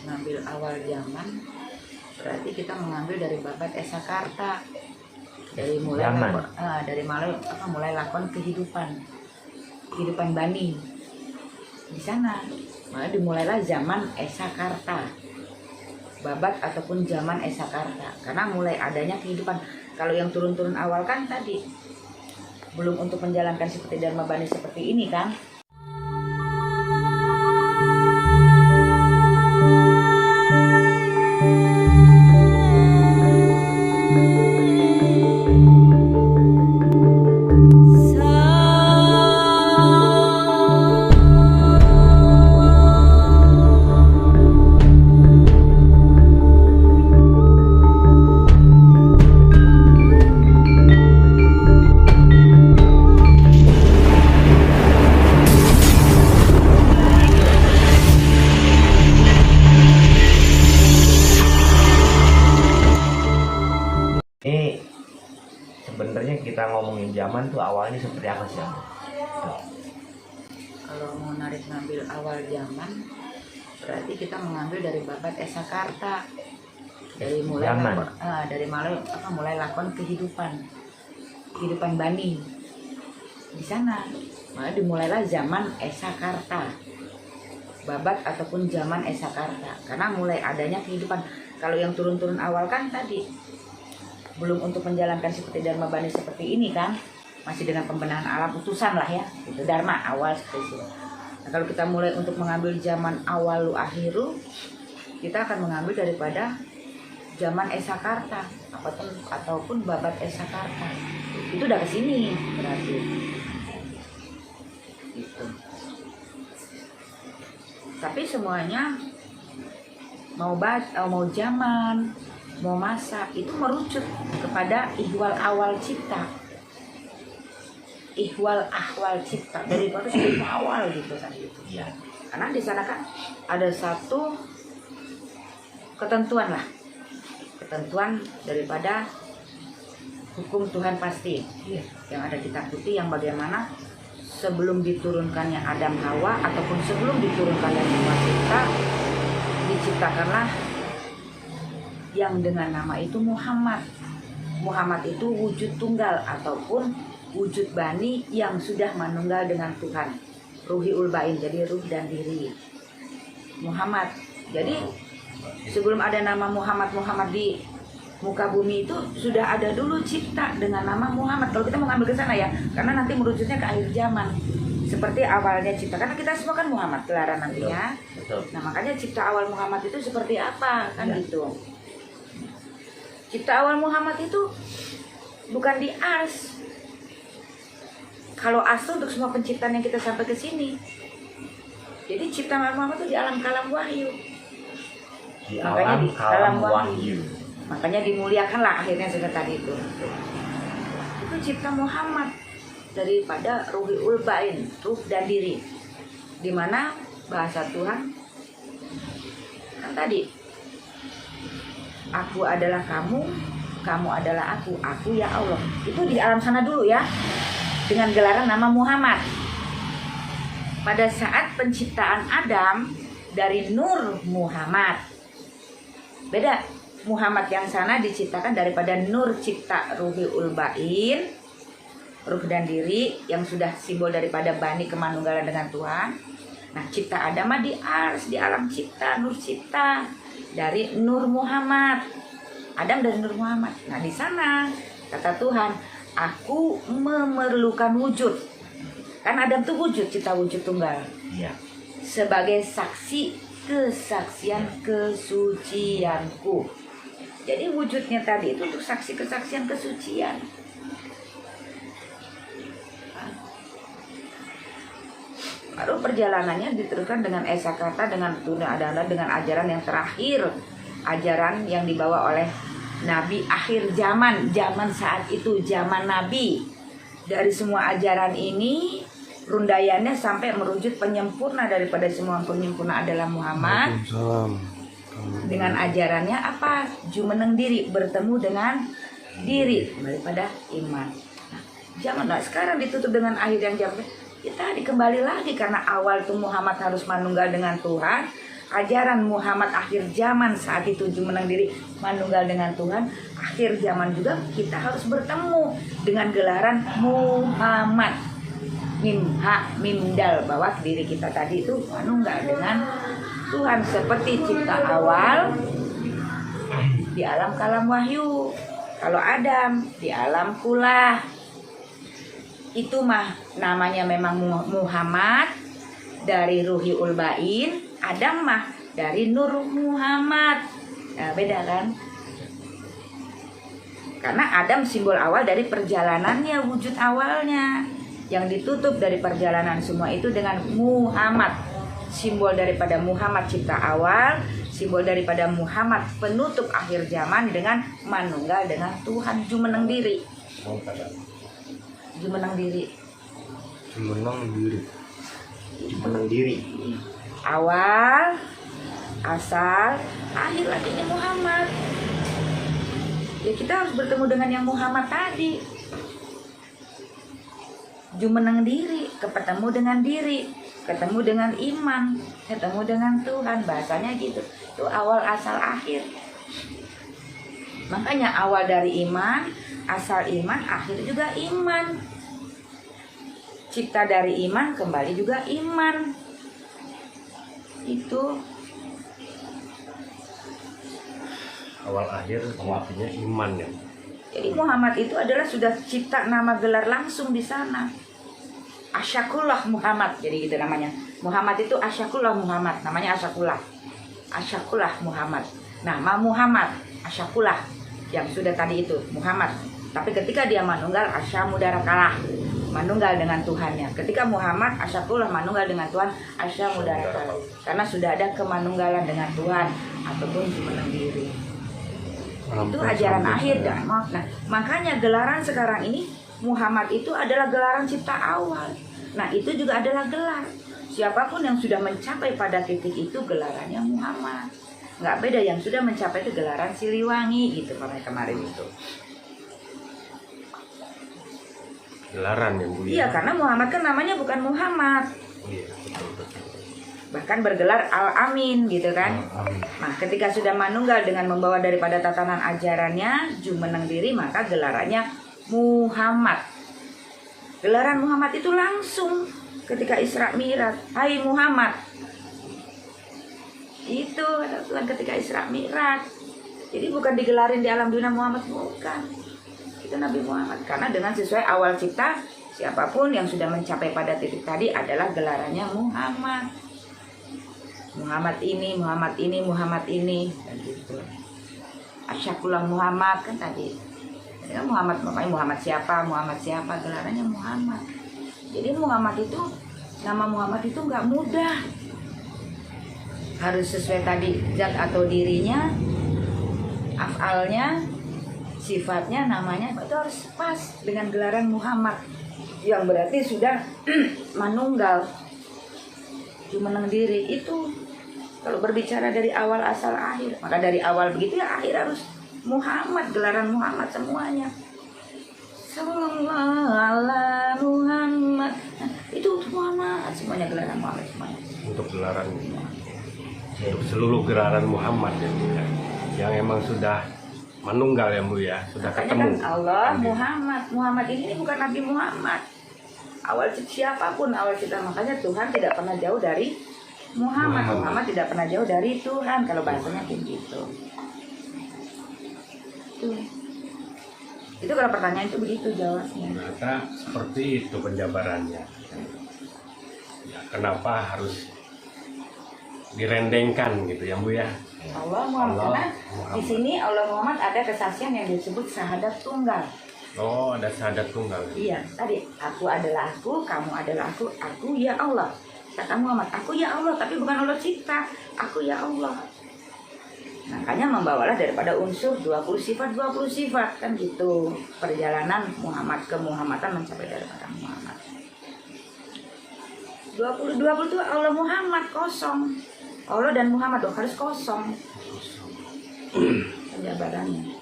ngambil awal zaman, berarti kita mengambil dari babat Esakarta, dari mulai mulai lakon kehidupan bani di sana. Malah dimulailah zaman Esakarta, babat ataupun zaman Esakarta, karena mulai adanya kehidupan. Kalau yang turun-turun awal kan tadi belum untuk menjalankan seperti Dharma Bani seperti ini kan. Ini sebenarnya kita ngomongin zaman tuh awalnya seperti apa sih? Kalau mau ngambil awal zaman, berarti kita mengambil dari babat Esakarta, dari mulai mulai lakon kehidupan bani di sana. Malah dimulailah zaman Esakarta, babat ataupun zaman Esakarta, karena mulai adanya kehidupan. Kalau yang turun-turun awal kan tadi belum untuk menjalankan seperti Dharma Bani seperti ini kan, masih dengan pembenahan alam utusan lah ya, itu Dharma awal seperti itu. Nah, kalau kita mulai untuk mengambil zaman awalu akhiru, kita akan mengambil daripada zaman Esakarta ataupun babat Esakarta. Itu udah kesini berarti. Gitu. Tapi semuanya mau zaman, mau masa, itu merucut kepada ihwal awal cipta, ihwal ahwal cipta, dari itu awal gitu kan gitu. Ya. Karena di sana kan ada satu ketentuan daripada hukum Tuhan pasti yang ada kitab putih, yang bagaimana sebelum diturunkannya Adam Hawa ataupun sebelum diturunkannya semua cipta, diciptakanlah yang dengan nama itu Muhammad. Muhammad itu wujud tunggal ataupun wujud bani yang sudah manunggal dengan Tuhan. Ruhiul Bain, jadi ruh dan diri. Muhammad. Jadi sebelum ada nama Muhammad di muka bumi itu sudah ada dulu cipta dengan nama Muhammad. Kalau kita mau ngambil ke sana ya, karena nanti merujutnya ke akhir zaman. Seperti awalnya cipta, karena kita semua kan Muhammad gelaran nantinya. Betul. Nah, makanya cipta awal Muhammad itu seperti apa kan gitu. Cipta awal Muhammad itu bukan di ars. Kalau ars itu untuk semua penciptaan yang kita sampai ke sini. Jadi cipta awal Muhammad itu di alam kalam wahyu. Di Makanya alam kalam wahyu. Makanya dimuliakanlah akhirnya sudah tadi itu. Itu cipta Muhammad daripada ruhiul bain, ruh dan diri. Di mana bahasa Tuhan kan tadi, aku adalah kamu, kamu adalah aku ya Allah. Itu di alam sana dulu ya, dengan gelaran nama Muhammad. Pada saat penciptaan Adam dari Nur Muhammad. Beda, Muhammad yang sana diciptakan daripada Nur cipta Ruhiul Bain, ruh dan diri yang sudah simbol daripada bani kemanunggalan dengan Tuhan. Nah, cipta Adam di ars, di alam cipta, Nur cipta dari Nur Muhammad. Adam dari Nur Muhammad. Nah, di sana kata Tuhan, aku memerlukan wujud. Kan Adam tuh wujud, cipta wujud tunggal. Iya. Sebagai saksi kesaksian kesucianku. Jadi wujudnya tadi itu untuk saksi kesaksian kesucian. Baru perjalanannya diteruskan dengan Esakarta, dengan adalah dengan ajaran yang terakhir, ajaran yang dibawa oleh Nabi akhir zaman saat itu, zaman Nabi. Dari semua ajaran ini, rundayannya sampai merujuk penyempurna daripada semua penyempurna adalah Muhammad. Dengan ajarannya apa? Jumeneng diri, bertemu dengan diri daripada iman. Nah, sekarang ditutup dengan akhir yang jam. Kita dikembali lagi karena awal tuh Muhammad harus manunggal dengan Tuhan. ajaran Muhammad akhir zaman saat itu jumeneng diri manunggal dengan Tuhan, akhir zaman juga kita harus bertemu dengan gelaran Muhammad. Mimdal, bahwa diri kita tadi itu manunggal dengan Tuhan seperti cipta awal di alam kalam wahyu. Kalau Adam di alam kulah, itu mah namanya memang Muhammad dari Ruhiul Bain. Adam mah dari Nur Muhammad. Nah, beda kan? Karena Adam simbol awal dari perjalanannya, wujud awalnya. Yang ditutup dari perjalanan semua itu dengan Muhammad. Simbol daripada Muhammad cipta awal, simbol daripada Muhammad penutup akhir zaman dengan manunggal dengan Tuhan jumeneng diri. Jumeneng diri. Jumeneng diri. Jumeneng diri. Awal, asal, akhir artinya Muhammad. Ya kita harus bertemu dengan yang Muhammad tadi. Jumeneng diri, ketemu dengan diri, ketemu dengan iman, ketemu dengan Tuhan, bahasanya gitu. Itu awal asal akhir. Makanya awal dari iman, asal iman, akhir juga iman. Cipta dari iman, kembali juga iman. Itu awal akhir artinya iman ya. jadi Muhammad itu adalah sudah cipta nama gelar langsung di sana. Asyakullah Muhammad, jadi gitu namanya. Muhammad itu Asyakullah Muhammad, namanya Asyakullah. Asyakullah Muhammad. Nama Muhammad, Asyakullah yang sudah tadi itu Muhammad. Tapi ketika dia manunggal, Asyamudara kalah, manunggal dengan Tuhannya. Ketika Muhammad Asyakullah manunggal dengan Tuhan, Asyamudara kalah. Karena sudah ada kemanunggalan dengan Tuhan ataupun jumeneng diri. Itu ajaran akhir dan nah, makanya gelaran sekarang ini Muhammad itu adalah gelaran cipta awal. Nah itu juga adalah gelar. Siapapun yang sudah mencapai pada titik itu gelarannya Muhammad. Nggak beda yang sudah mencapai itu gelaran Siliwangi gitu kemarin itu. Gelaran ya Bu. Iya karena Muhammad kan namanya bukan Muhammad. Iya betul. Bahkan bergelar Al-Amin gitu kan. Nah ketika sudah manunggal dengan membawa daripada tatanan ajarannya jumeneng diri, maka gelarannya Muhammad. Gelaran Muhammad itu langsung ketika Isra Mi'raj. Hai Muhammad. Itu kata Tuhan ketika Isra Mi'raj. Jadi bukan digelarin di alam dunia Muhammad, bukan. Itu Nabi Muhammad. Karena dengan sesuai awal cipta, siapapun yang sudah mencapai pada titik tadi adalah gelarannya Muhammad. Muhammad ini, Muhammad ini, Muhammad ini, dan gitu. Asyakullah Muhammad kan tadi. Ya, Muhammad, makanya Muhammad siapa, gelarannya Muhammad. Jadi Muhammad itu, nama Muhammad itu nggak mudah. Harus sesuai tadi zat atau dirinya, afalnya, sifatnya, namanya, itu harus pas dengan gelaran Muhammad. Yang berarti sudah manunggal, jumeneng diri itu. Kalau berbicara dari awal asal akhir, maka dari awal begitu ya akhir harus Muhammad, gelaran Muhammad semuanya. Sallallahu ala Muhammad. Nah, itu Muhammad, semuanya gelaran Muhammad semuanya. Untuk gelaran untuk seluruh gelaran Muhammad ya Bu ya. Yang emang sudah manunggal ya Bu ya, sudah Makanya ketemu. kan Allah Muhammad. Muhammad ini bukan Nabi Muhammad. Awal siapapun awal kita, makanya Tuhan tidak pernah jauh dari Muhammad. Muhammad tidak pernah jauh dari Tuhan, kalau bahasanya kayak gitu. Itu kalau pertanyaan itu begitu jawabnya. Ternyata seperti itu penjabarannya. Ya, kenapa harus direndengkan gitu ya Bu ya? Allah Muhammad. Allah Karena Muhammad. di sini Allah Muhammad ada kesaksian yang disebut syahadat tunggal. Oh ada syahadat tunggal. Iya, tadi aku adalah aku, kamu adalah aku ya Allah. Kata Muhammad, aku ya Allah, tapi bukan Allah cipta, aku ya Allah. Makanya membawalah daripada unsur 20 sifat kan gitu. Perjalanan Muhammad ke Muhammadan mencapai daripada Muhammad. 20 itu Allah Muhammad kosong. Allah dan Muhammad harus kosong. Penjabarannya.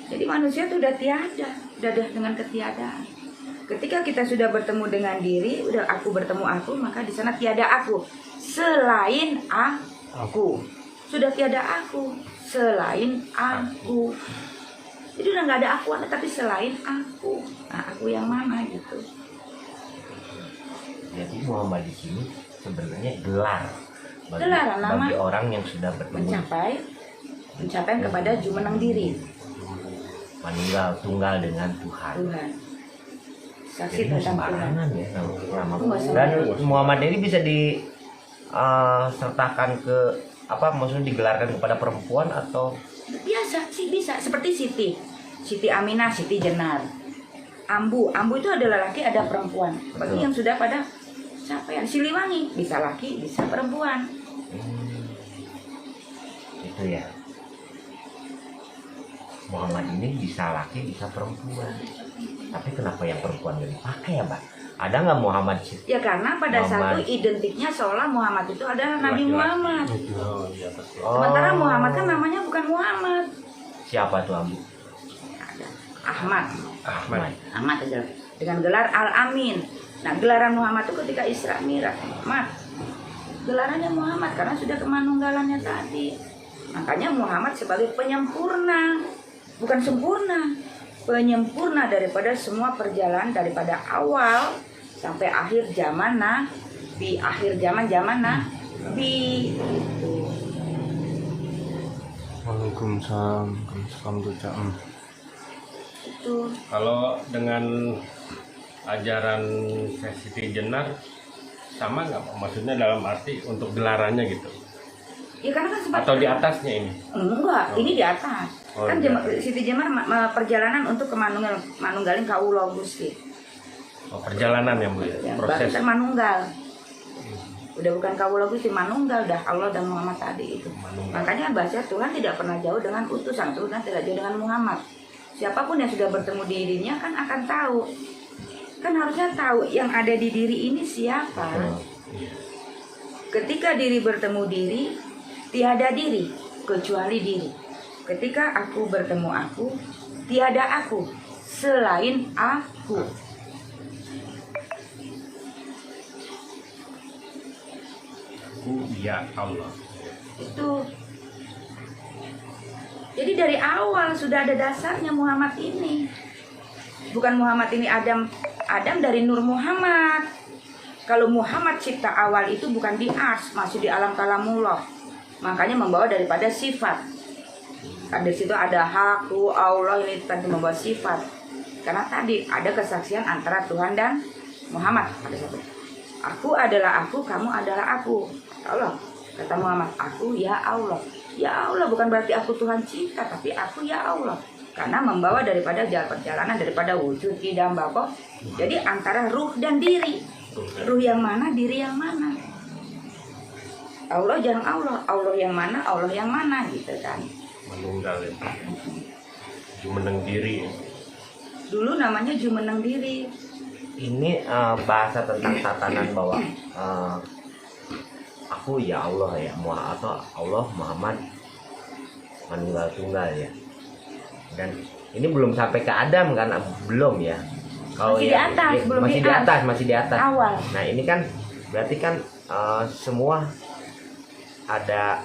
Jadi manusia itu udah tiada, udah dengan ketiadaan. Ketika kita sudah bertemu dengan diri, udah aku bertemu aku, maka di sana tiada aku. selain aku. Sudah tiada aku selain aku. Jadi udah nggak ada aku, tapi selain aku. Nah, aku yang mana gitu? Jadi Muhammad di sini sebenarnya gelar Gelar, nama bagi orang yang sudah bertemu mencapai kepada jumeneng diri meninggal tunggal dengan Tuhan. Tuhan. Saksi Jadi nggak tentang Tuhan. sembarangan ya nama. Nggak Dan sembarangan. Muhammad ini bisa sertakan ke apa? Maksudnya digelarkan kepada perempuan atau Biasa sih, bisa seperti Siti Aminah, Siti Jenar, Ambu itu ada laki ada perempuan. Bagi Betul. yang sudah pada capaian Siliwangi bisa laki bisa perempuan. itu ya. Muhammad ini bisa laki bisa perempuan. Tapi kenapa yang perempuan gak dipakai ya, Mbak? Ada nggak Muhammad sih? Ya karena pada saat Muhammad. itu identiknya seolah Muhammad itu adalah Nabi Laki-laki. Muhammad. Oh iya betul. Sementara Muhammad kan namanya bukan Muhammad. Siapa tuh Ambu? Ada Ahmad Ahmad. aja dengan gelar Al-Amin. Nah, gelaran Muhammad itu ketika Isra Mi'raj. Ahmad. Gelarannya Muhammad karena sudah kemanunggalannya tadi. Makanya Muhammad sebagai penyempurna, bukan sempurna. Penyempurna daripada semua perjalanan daripada awal sampai akhir zaman Nabi, akhir zaman Nabi. Waalaikumsalam tuh Itu Kalau dengan ajaran Siti Jenar sama nggak Pak? Maksudnya dalam arti untuk gelarannya gitu? ya karena kan sempat Atau di atasnya ini? enggak, ini di atas. Oh, Kan di atas. Siti Jenar perjalanan untuk ke manunggalin Kawula Gusti. Oh, perjalanan ya Bu ya? Ya, Proses. bahkan manunggal. Udah bukan Kawula Gusti, manunggal dah Allah dan Muhammad tadi itu. Manunggal. Makanya bahasa Tuhan tidak pernah jauh dengan utusan, Tuhan tidak jauh dengan Muhammad. Siapapun yang sudah bertemu dirinya kan akan tahu. Kan harusnya tahu yang ada di diri ini siapa. Ketika diri bertemu diri, tiada diri kecuali diri. Ketika aku bertemu aku, tiada aku selain aku. Ya Allah. Itu. Jadi dari awal sudah ada dasarnya Muhammad ini. Bukan Muhammad ini Adam dari Nur Muhammad. Kalau Muhammad cipta awal itu bukan di ars, masih di alam kalamullah. Makanya membawa daripada sifat. Kan di situ ada haku, Allah ini tadi membawa sifat. Karena tadi ada kesaksian antara Tuhan dan Muhammad pada satu. Aku adalah aku, kamu adalah aku. Allah kata Muhammad, aku ya Allah. Ya Allah bukan berarti aku Tuhan cipta, tapi aku ya Allah. Karena membawa daripada perjalanan daripada wujud tidak bako. Jadi antara ruh dan diri. Ruh yang mana, diri yang mana. Allah jangan Allah, Allah yang mana, Allah yang mana gitu kan. Menunggal ya. Jumeneng diri. Dulu namanya jumeneng diri. Ini bahasa tentang tatanan bahwa aku ya Allah ya, atau Allah Muhammad meninggal tunggal ya. Dan ini belum sampai ke Adam kan, belum ya. Kalau Masih di atas, belum masih di di as. atas, masih di atas. Awal. Nah ini kan berarti kan semua ada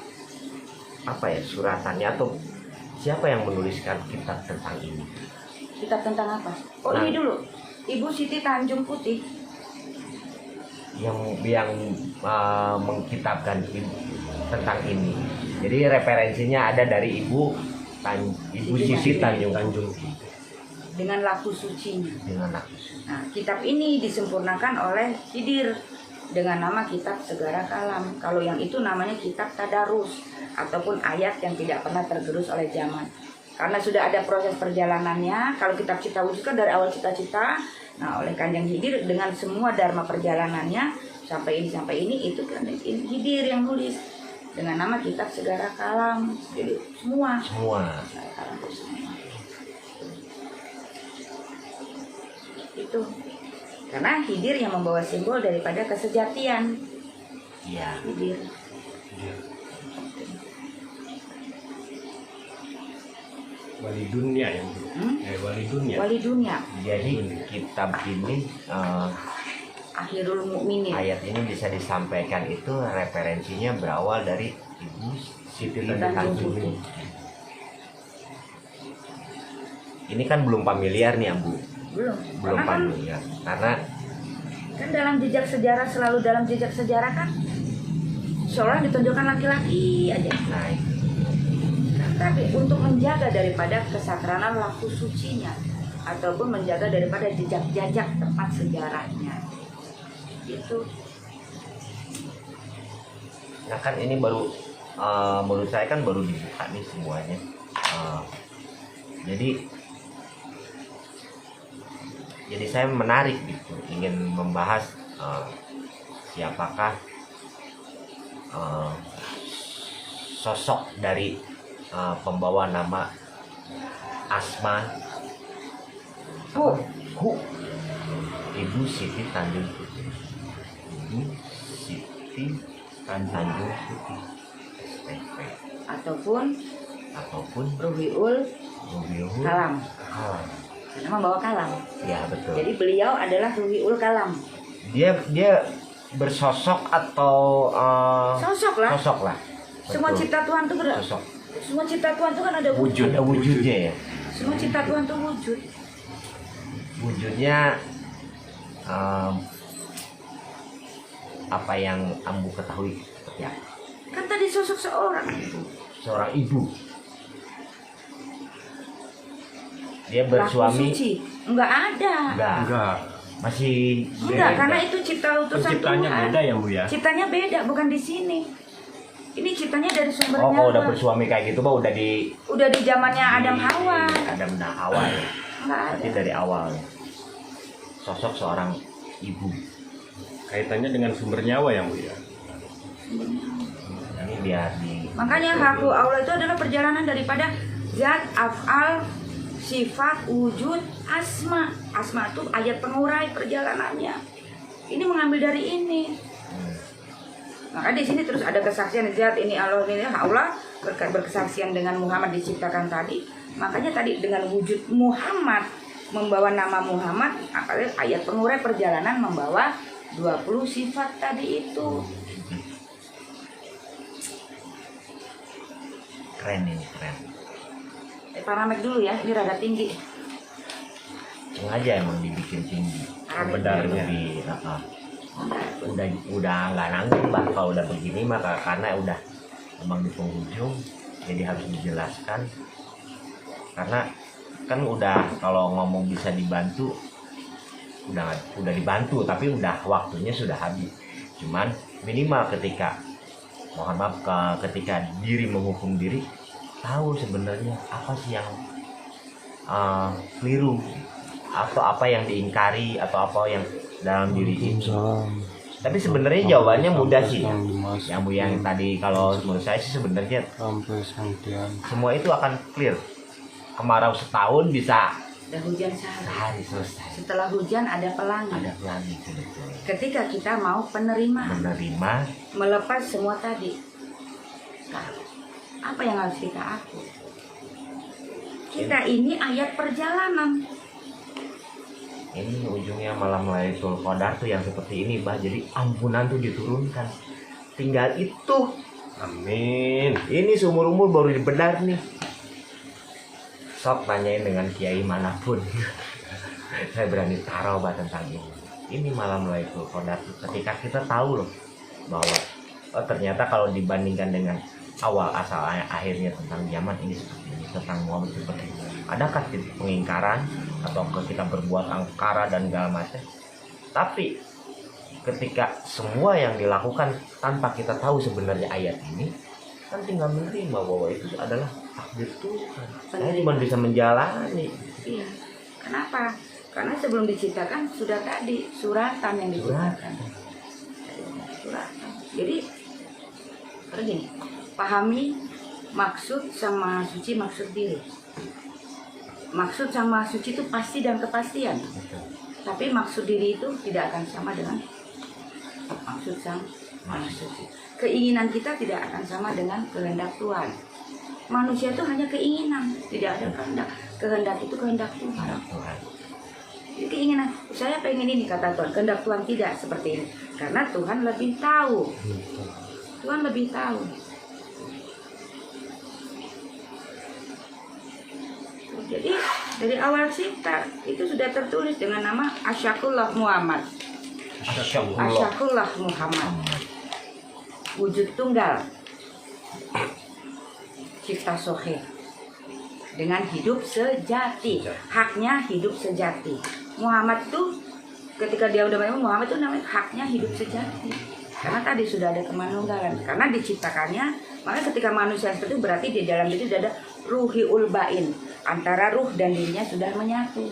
apa ya suratannya atau siapa yang menuliskan kitab tentang ini? Kitab tentang apa? Oh Nah. ini dulu, Ibu Siti Tanjung Putih. yang mengkitabkan tentang ini. Jadi referensinya ada dari Ibu Siti Tanjung Dengan laku sucinya. dengan aku. Nah, kitab ini disempurnakan oleh Khidir dengan nama Kitab Segara Kalam. Kalau yang itu namanya Kitab Tadarus ataupun ayat yang tidak pernah tergerus oleh zaman. Karena sudah ada proses perjalanannya. Kalau kitab Cipta Wujud kan dari awal cita-cita. Nah, oleh Kanjeng Khidir dengan semua dharma perjalanannya sampai ini itu kan Khidir yang nulis dengan nama Kitab Segara Kalam. Jadi semua. Kalam itu semua. Itu karena Khidir yang membawa simbol daripada kesejatian. Iya. Khidir. Wali dunia yang Hmm? wali dunia. Wali dunia. Jadi kitab ini akhirul mukminin. Ayat ini bisa disampaikan itu referensinya berawal dari Ibu Siti Tanjung Putih. Ini kan belum familiar nih, Bu. Belum Belum karena kan, familiar. Karena kan dalam jejak sejarah, selalu dalam jejak sejarah kan seolah ditunjukkan laki-laki aja. nah itu. Tapi untuk menjaga daripada kesakranan laku sucinya ataupun menjaga daripada jejak-jejak tempat sejarahnya itu. Nah kan ini baru menurut saya kan baru dibuka nih semuanya. Jadi saya menarik gitu, ingin membahas siapakah sosok dari pembawa nama Asma Ibu Siti Tanjung Putih. Ibu Siti Tanjung Putih STP. Ataupun Ruhiul Kalam, Kalam. karena membawa kalam. Ya betul. Jadi beliau adalah Ruhiul Kalam. Dia bersosok atau Sosok lah. sosok lah. Semua Betul. cipta Tuhan tuh Sosok. semua cipta Tuhan tuh kan ada wujud. Ada wujudnya ya. Semua cipta Tuhan tuh wujud. Wujudnya apa yang Ambu ketahui seperti apa? Kan tadi sosok Seorang ibu. Dia laku bersuami suci. Enggak ada. Enggak. Masih Enggak, beda. karena itu cipta utusan Penciptanya Tuhan. beda ya Bu ya. Ciptanya beda, bukan di sini. Ini ciptanya dari sumber Oh, kalau udah nyawa. bersuami kayak gitu, udah di Udah di zamannya Adam Hawa. Adam dan Hawa ya. Enggak Berarti ada. dari awal ya. Sosok seorang ibu. Kaitannya dengan sumber nyawa ya Bu ya. Ini biar di Makanya haku Allah itu adalah perjalanan daripada zat, af'al, sifat, wujud, asma. Asma itu ayat pengurai perjalanannya. Ini mengambil dari ini. Maka di sini terus ada kesaksian zat ini Allah berkesaksian dengan Muhammad diciptakan tadi. Makanya tadi dengan wujud Muhammad membawa nama Muhammad, ayat pengurai perjalanan membawa 20 sifat tadi itu. keren ini, keren. Paramek dulu ya, ini rada tinggi. Sengaja emang dibikin tinggi. Pembedarnya. Lebih, udah nggak nanggung bah kalau udah begini mah, karena udah emang di penghujung, jadi harus dijelaskan. Karena kan udah kalau ngomong bisa dibantu, udah dibantu, tapi udah waktunya sudah habis. Cuman minimal ketika mohon maaf ketika diri menghukum diri, tahu sebenarnya apa sih yang keliru atau apa yang diingkari atau apa yang dalam diri itu. Tapi sebenarnya jawabannya mudah sih. Yang tadi kalau menurut saya sih sebenarnya semua itu akan clear. Kemarau setahun bisa Ada hujan sehari. selesai. Setelah hujan ada pelangi. Ada pelangi betul. Ketika kita mau penerimaan, Menerima melepas semua tadi. Nah, apa yang harus kita aku? Kita ini ayat perjalanan. ini ujungnya malam Lailatul Qadar tuh yang seperti ini bah, jadi ampunan tuh diturunkan, tinggal itu. Amin. Ini seumur umur baru dibenar nih. Sok tanyain dengan kiai manapun. Saya berani taruh bah tentang ini. Ini malam Lailatul Qadar ketika kita tahu loh bahwa ternyata kalau dibandingkan dengan awal asal akhirnya tentang zaman ini seperti ini, tentang Muhammad seperti ini. Adakah titik pengingkaran atau kita berbuat angkara dan segala macam? Tapi ketika semua yang dilakukan tanpa kita tahu sebenarnya ayat ini, kan tinggal menerima bahwa itu adalah takdir Tuhan. Saya cuma bisa menjalani. Iya. Kenapa? Karena sebelum diciptakan sudah tadi suratan yang diciptakan. Suratan. Jadi begini, pahami maksud sama suci, maksud diri. Maksud sama suci itu pasti dan kepastian. Tapi maksud diri itu tidak akan sama dengan maksud sang suci. Keinginan kita tidak akan sama dengan kehendak Tuhan. Manusia itu hanya keinginan, tidak ada kehendak. Kehendak itu kehendak Tuhan. Jadi keinginan, saya pengen ini kata Tuhan, kehendak Tuhan tidak seperti ini. Karena Tuhan lebih tahu. Tuhan lebih tahu. Jadi dari awal cipta itu sudah tertulis dengan nama Asyakullah Muhammad. Asyakullah Muhammad. Wujud tunggal. Cipta sohih. Dengan hidup sejati. Haknya hidup sejati. Muhammad tuh ketika dia udah memang Muhammad itu namanya haknya hidup sejati. Karena tadi sudah ada kemanunggalan. Karena diciptakannya, maka ketika manusia seperti itu berarti di dalam diri sudah ada ruhi ulbain, antara ruh dan dirinya sudah menyatu.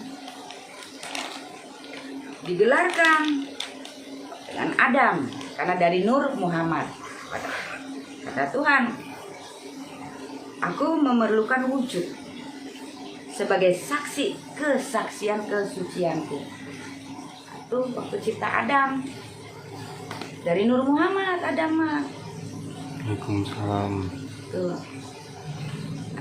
Digelarkan dengan Adam karena dari Nur Muhammad. Kata Tuhan, aku memerlukan wujud sebagai saksi kesaksian kesucianku. Itu waktu cipta Adam dari Nur Muhammad Adam mah. Waalaikumsalam. Tuh.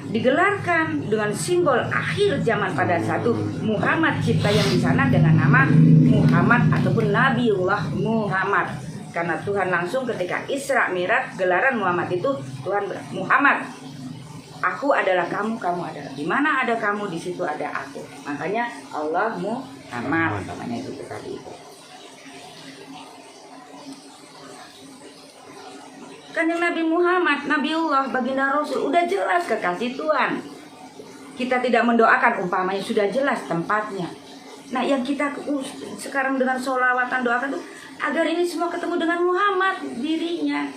Digelarkan dengan simbol akhir zaman pada satu Muhammad cipta yang di sana dengan nama Muhammad ataupun Nabiullah Muhammad. Karena Tuhan langsung ketika Isra Mi'raj gelaran Muhammad itu Tuhan Muhammad, aku adalah kamu, kamu adalah. Di mana ada kamu, di situ ada aku. Makanya Allah Muhammad namanya itu tadi itu. Kan yang Nabi Muhammad, Nabiullah, baginda Rasul, udah jelas kekasih Tuhan. Kita tidak mendoakan, umpamanya sudah jelas tempatnya. Nah yang kita sekarang dengan sholawatan doakan itu agar ini semua ketemu dengan Muhammad dirinya.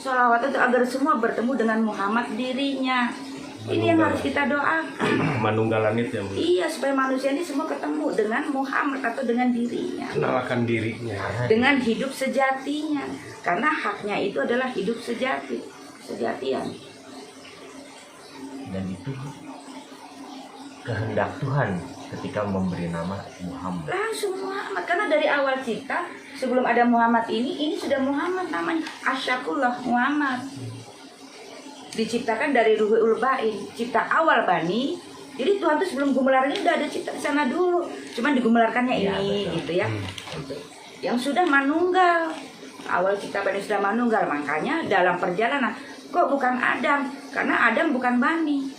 Sholawat itu agar semua bertemu dengan Muhammad dirinya. Ini yang harus kita doakan. Manunggalan itu ya Bu. Iya, supaya manusia ini semua ketemu dengan Muhammad atau dengan dirinya. Kenalkan dirinya. Dengan hidup sejatinya. Karena haknya itu adalah hidup sejati. Sejatian. Dan itu kehendak Tuhan ketika memberi nama Muhammad. Langsung Muhammad. Karena dari awal cipta, sebelum ada Muhammad ini sudah Muhammad namanya. Asyakullah Muhammad. Diciptakan dari ruhul bain, cipta awal bani. Jadi Tuhan tuh sebelum gumularannya udah ada cipta di sana dulu. Cuman digumelarkannya ini gitu ya. Yang sudah manunggal. Awal cipta bani sudah manunggal, makanya dalam perjalanan kok bukan Adam? Karena Adam bukan bani.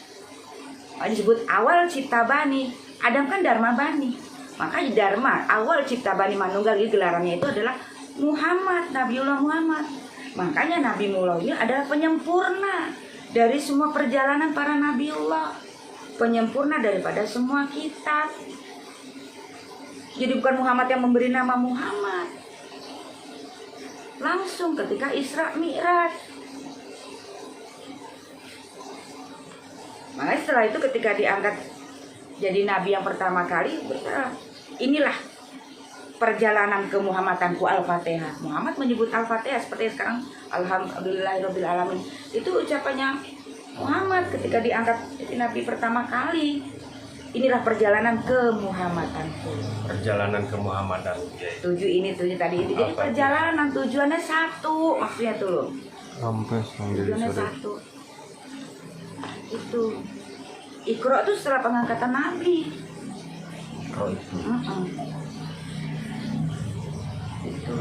Disebut awal cipta bani. Adam kan dharma bani. Makanya dharma awal cipta bani manunggal itu gelarannya itu adalah Muhammad, Nabiullah Muhammad. Makanya Nabi Mullah ini adalah penyempurna dari semua perjalanan para Nabiullah, penyempurna daripada semua kitab. Jadi bukan Muhammad yang memberi nama Muhammad. Langsung ketika Isra Mi'raj. Makanya setelah itu ketika diangkat jadi Nabi yang pertama kali, inilah perjalanan ke Muhammadanku Al-Fatihah. Muhammad menyebut Al-Fatihah seperti sekarang Alhamdulillahirabbil alamin. Itu ucapannya Muhammad ketika diangkat jadi Nabi pertama kali. Inilah perjalanan ke Muhammadanku. Perjalanan ke Muhammadan. Tujuh ini, tujuh tadi itu. Jadi perjalanan tujuannya satu, maksudnya tuh loh. Sampai jadi Tujuannya sore. satu. Itu Iqra itu setelah pengangkatan Nabi. Kalau itu Itu.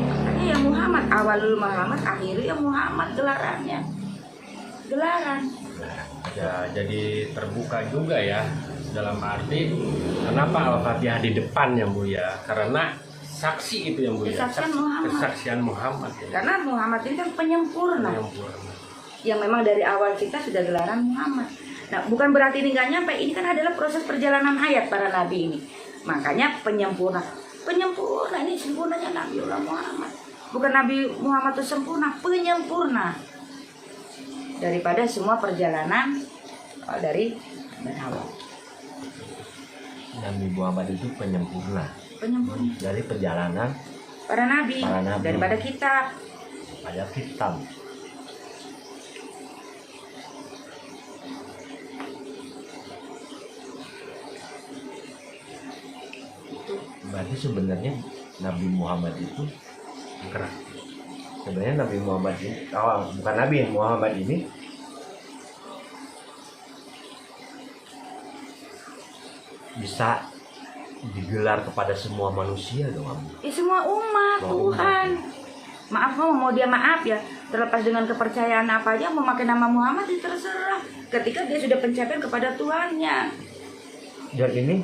Makanya ya Muhammad, awalul Muhammad, akhirnya Muhammad gelarannya. Gelaran. Ya, jadi terbuka juga ya. Dalam arti kenapa Al-Fatihah di depan ya Bu ya? Karena saksi itu yang Bu ya. Kesaksian Muhammad. Kesaksian Muhammad ya. Karena Muhammad ini kan penyempurna. Yang memang dari awal kita sudah gelaran Muhammad. Nah, bukan berarti ini nggak nyampe. Ini kan adalah proses perjalanan hayat para nabi ini. Makanya penyempurna. Penyempurna ini sempurnanya Nabiullah Muhammad. Bukan Nabi Muhammad itu sempurna, penyempurna daripada semua perjalanan dari Hawa. Nabi Muhammad itu penyempurna dari perjalanan Para nabi. Daripada kitab. pada kitab. Berarti sebenarnya Nabi Muhammad itu sebenarnya Nabi Muhammad ini bukan Nabi Muhammad ini bisa digelar kepada semua manusia dong, Ambu? Semua umat Semua Tuhan. Maaf mau dia maaf ya, terlepas dengan kepercayaan apa aja, mau pakai nama Muhammad itu terserah. Ketika dia sudah pencapaian kepada Tuhannya. Dan ini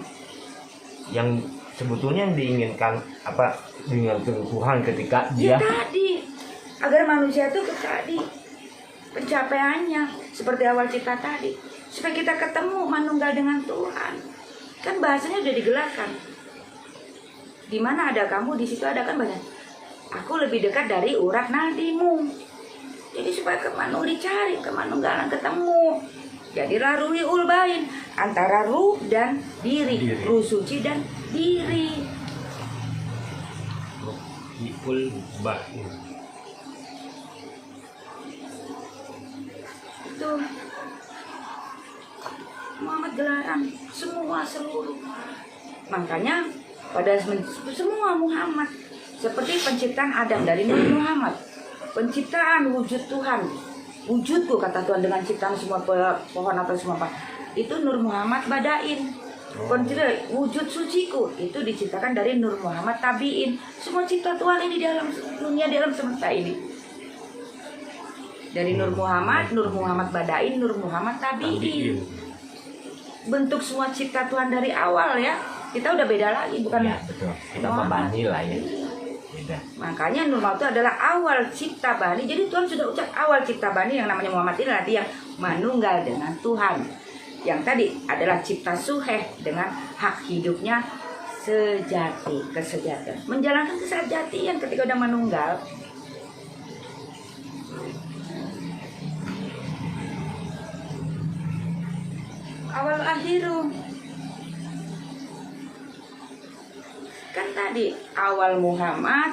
yang sebetulnya yang diinginkan apa dengan Tuhan ketika Ya dia tadi, agar manusia itu tadi pencapaiannya seperti awal cipta tadi, supaya kita ketemu manunggal dengan Tuhan. Kan bahasanya udah digelarkan. Di mana ada kamu, di situ ada kan banyak. Aku lebih dekat dari urat nadimu. Jadi supaya dicari kemanunggalan ketemu. Jadilah ruhiul bain antara ruh dan diri. Ruh suci dan diri. Ruhul bain. Itu Muhammad gelaran semua seluruh. Makanya pada semua Muhammad seperti penciptaan Adam dari Nabi Muhammad, penciptaan wujud Tuhan, wujudku kata Tuhan dengan ciptaan semua pohon atau semua apa, itu Nur Muhammad Badain. Wujud suciku itu diciptakan dari Nur Muhammad Tabiin. Semua cipta Tuhan ini di dalam dunia, di dalam semesta ini. Dari Nur Muhammad Badain, Nur Muhammad Tabiin. Bentuk semua cipta Tuhan dari awal ya. Kita udah beda lagi, bukan? ya betul. Kita membani lah ya. Beda. Makanya Nur Muhammad itu adalah awal cipta bani. Jadi Tuhan sudah ucap awal cipta bani, yang namanya Muhammad ini nanti yang manunggal dengan Tuhan. Yang tadi adalah cipta suheh dengan hak hidupnya sejati, kesejatian. Menjalankan kesejatian ketika udah manunggal. Awal akhiru. Kan tadi awal Muhammad,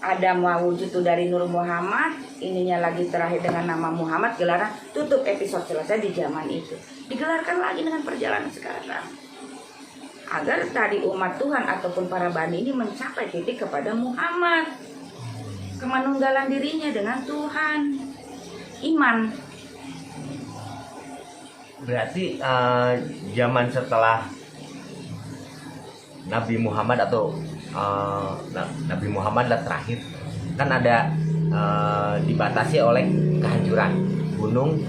ada wujud itu dari Nur Muhammad, ininya lagi terakhir dengan nama Muhammad, gelaran tutup episode selesai di zaman itu. Digelarkan lagi dengan perjalanan sekarang. Agar tadi umat Tuhan ataupun para bani ini mencapai titik kepada Muhammad. Kemanunggalan dirinya dengan Tuhan. Iman. Berarti zaman setelah Nabi Muhammad atau Nabi Muhammad lah terakhir kan ada dibatasi oleh kehancuran gunung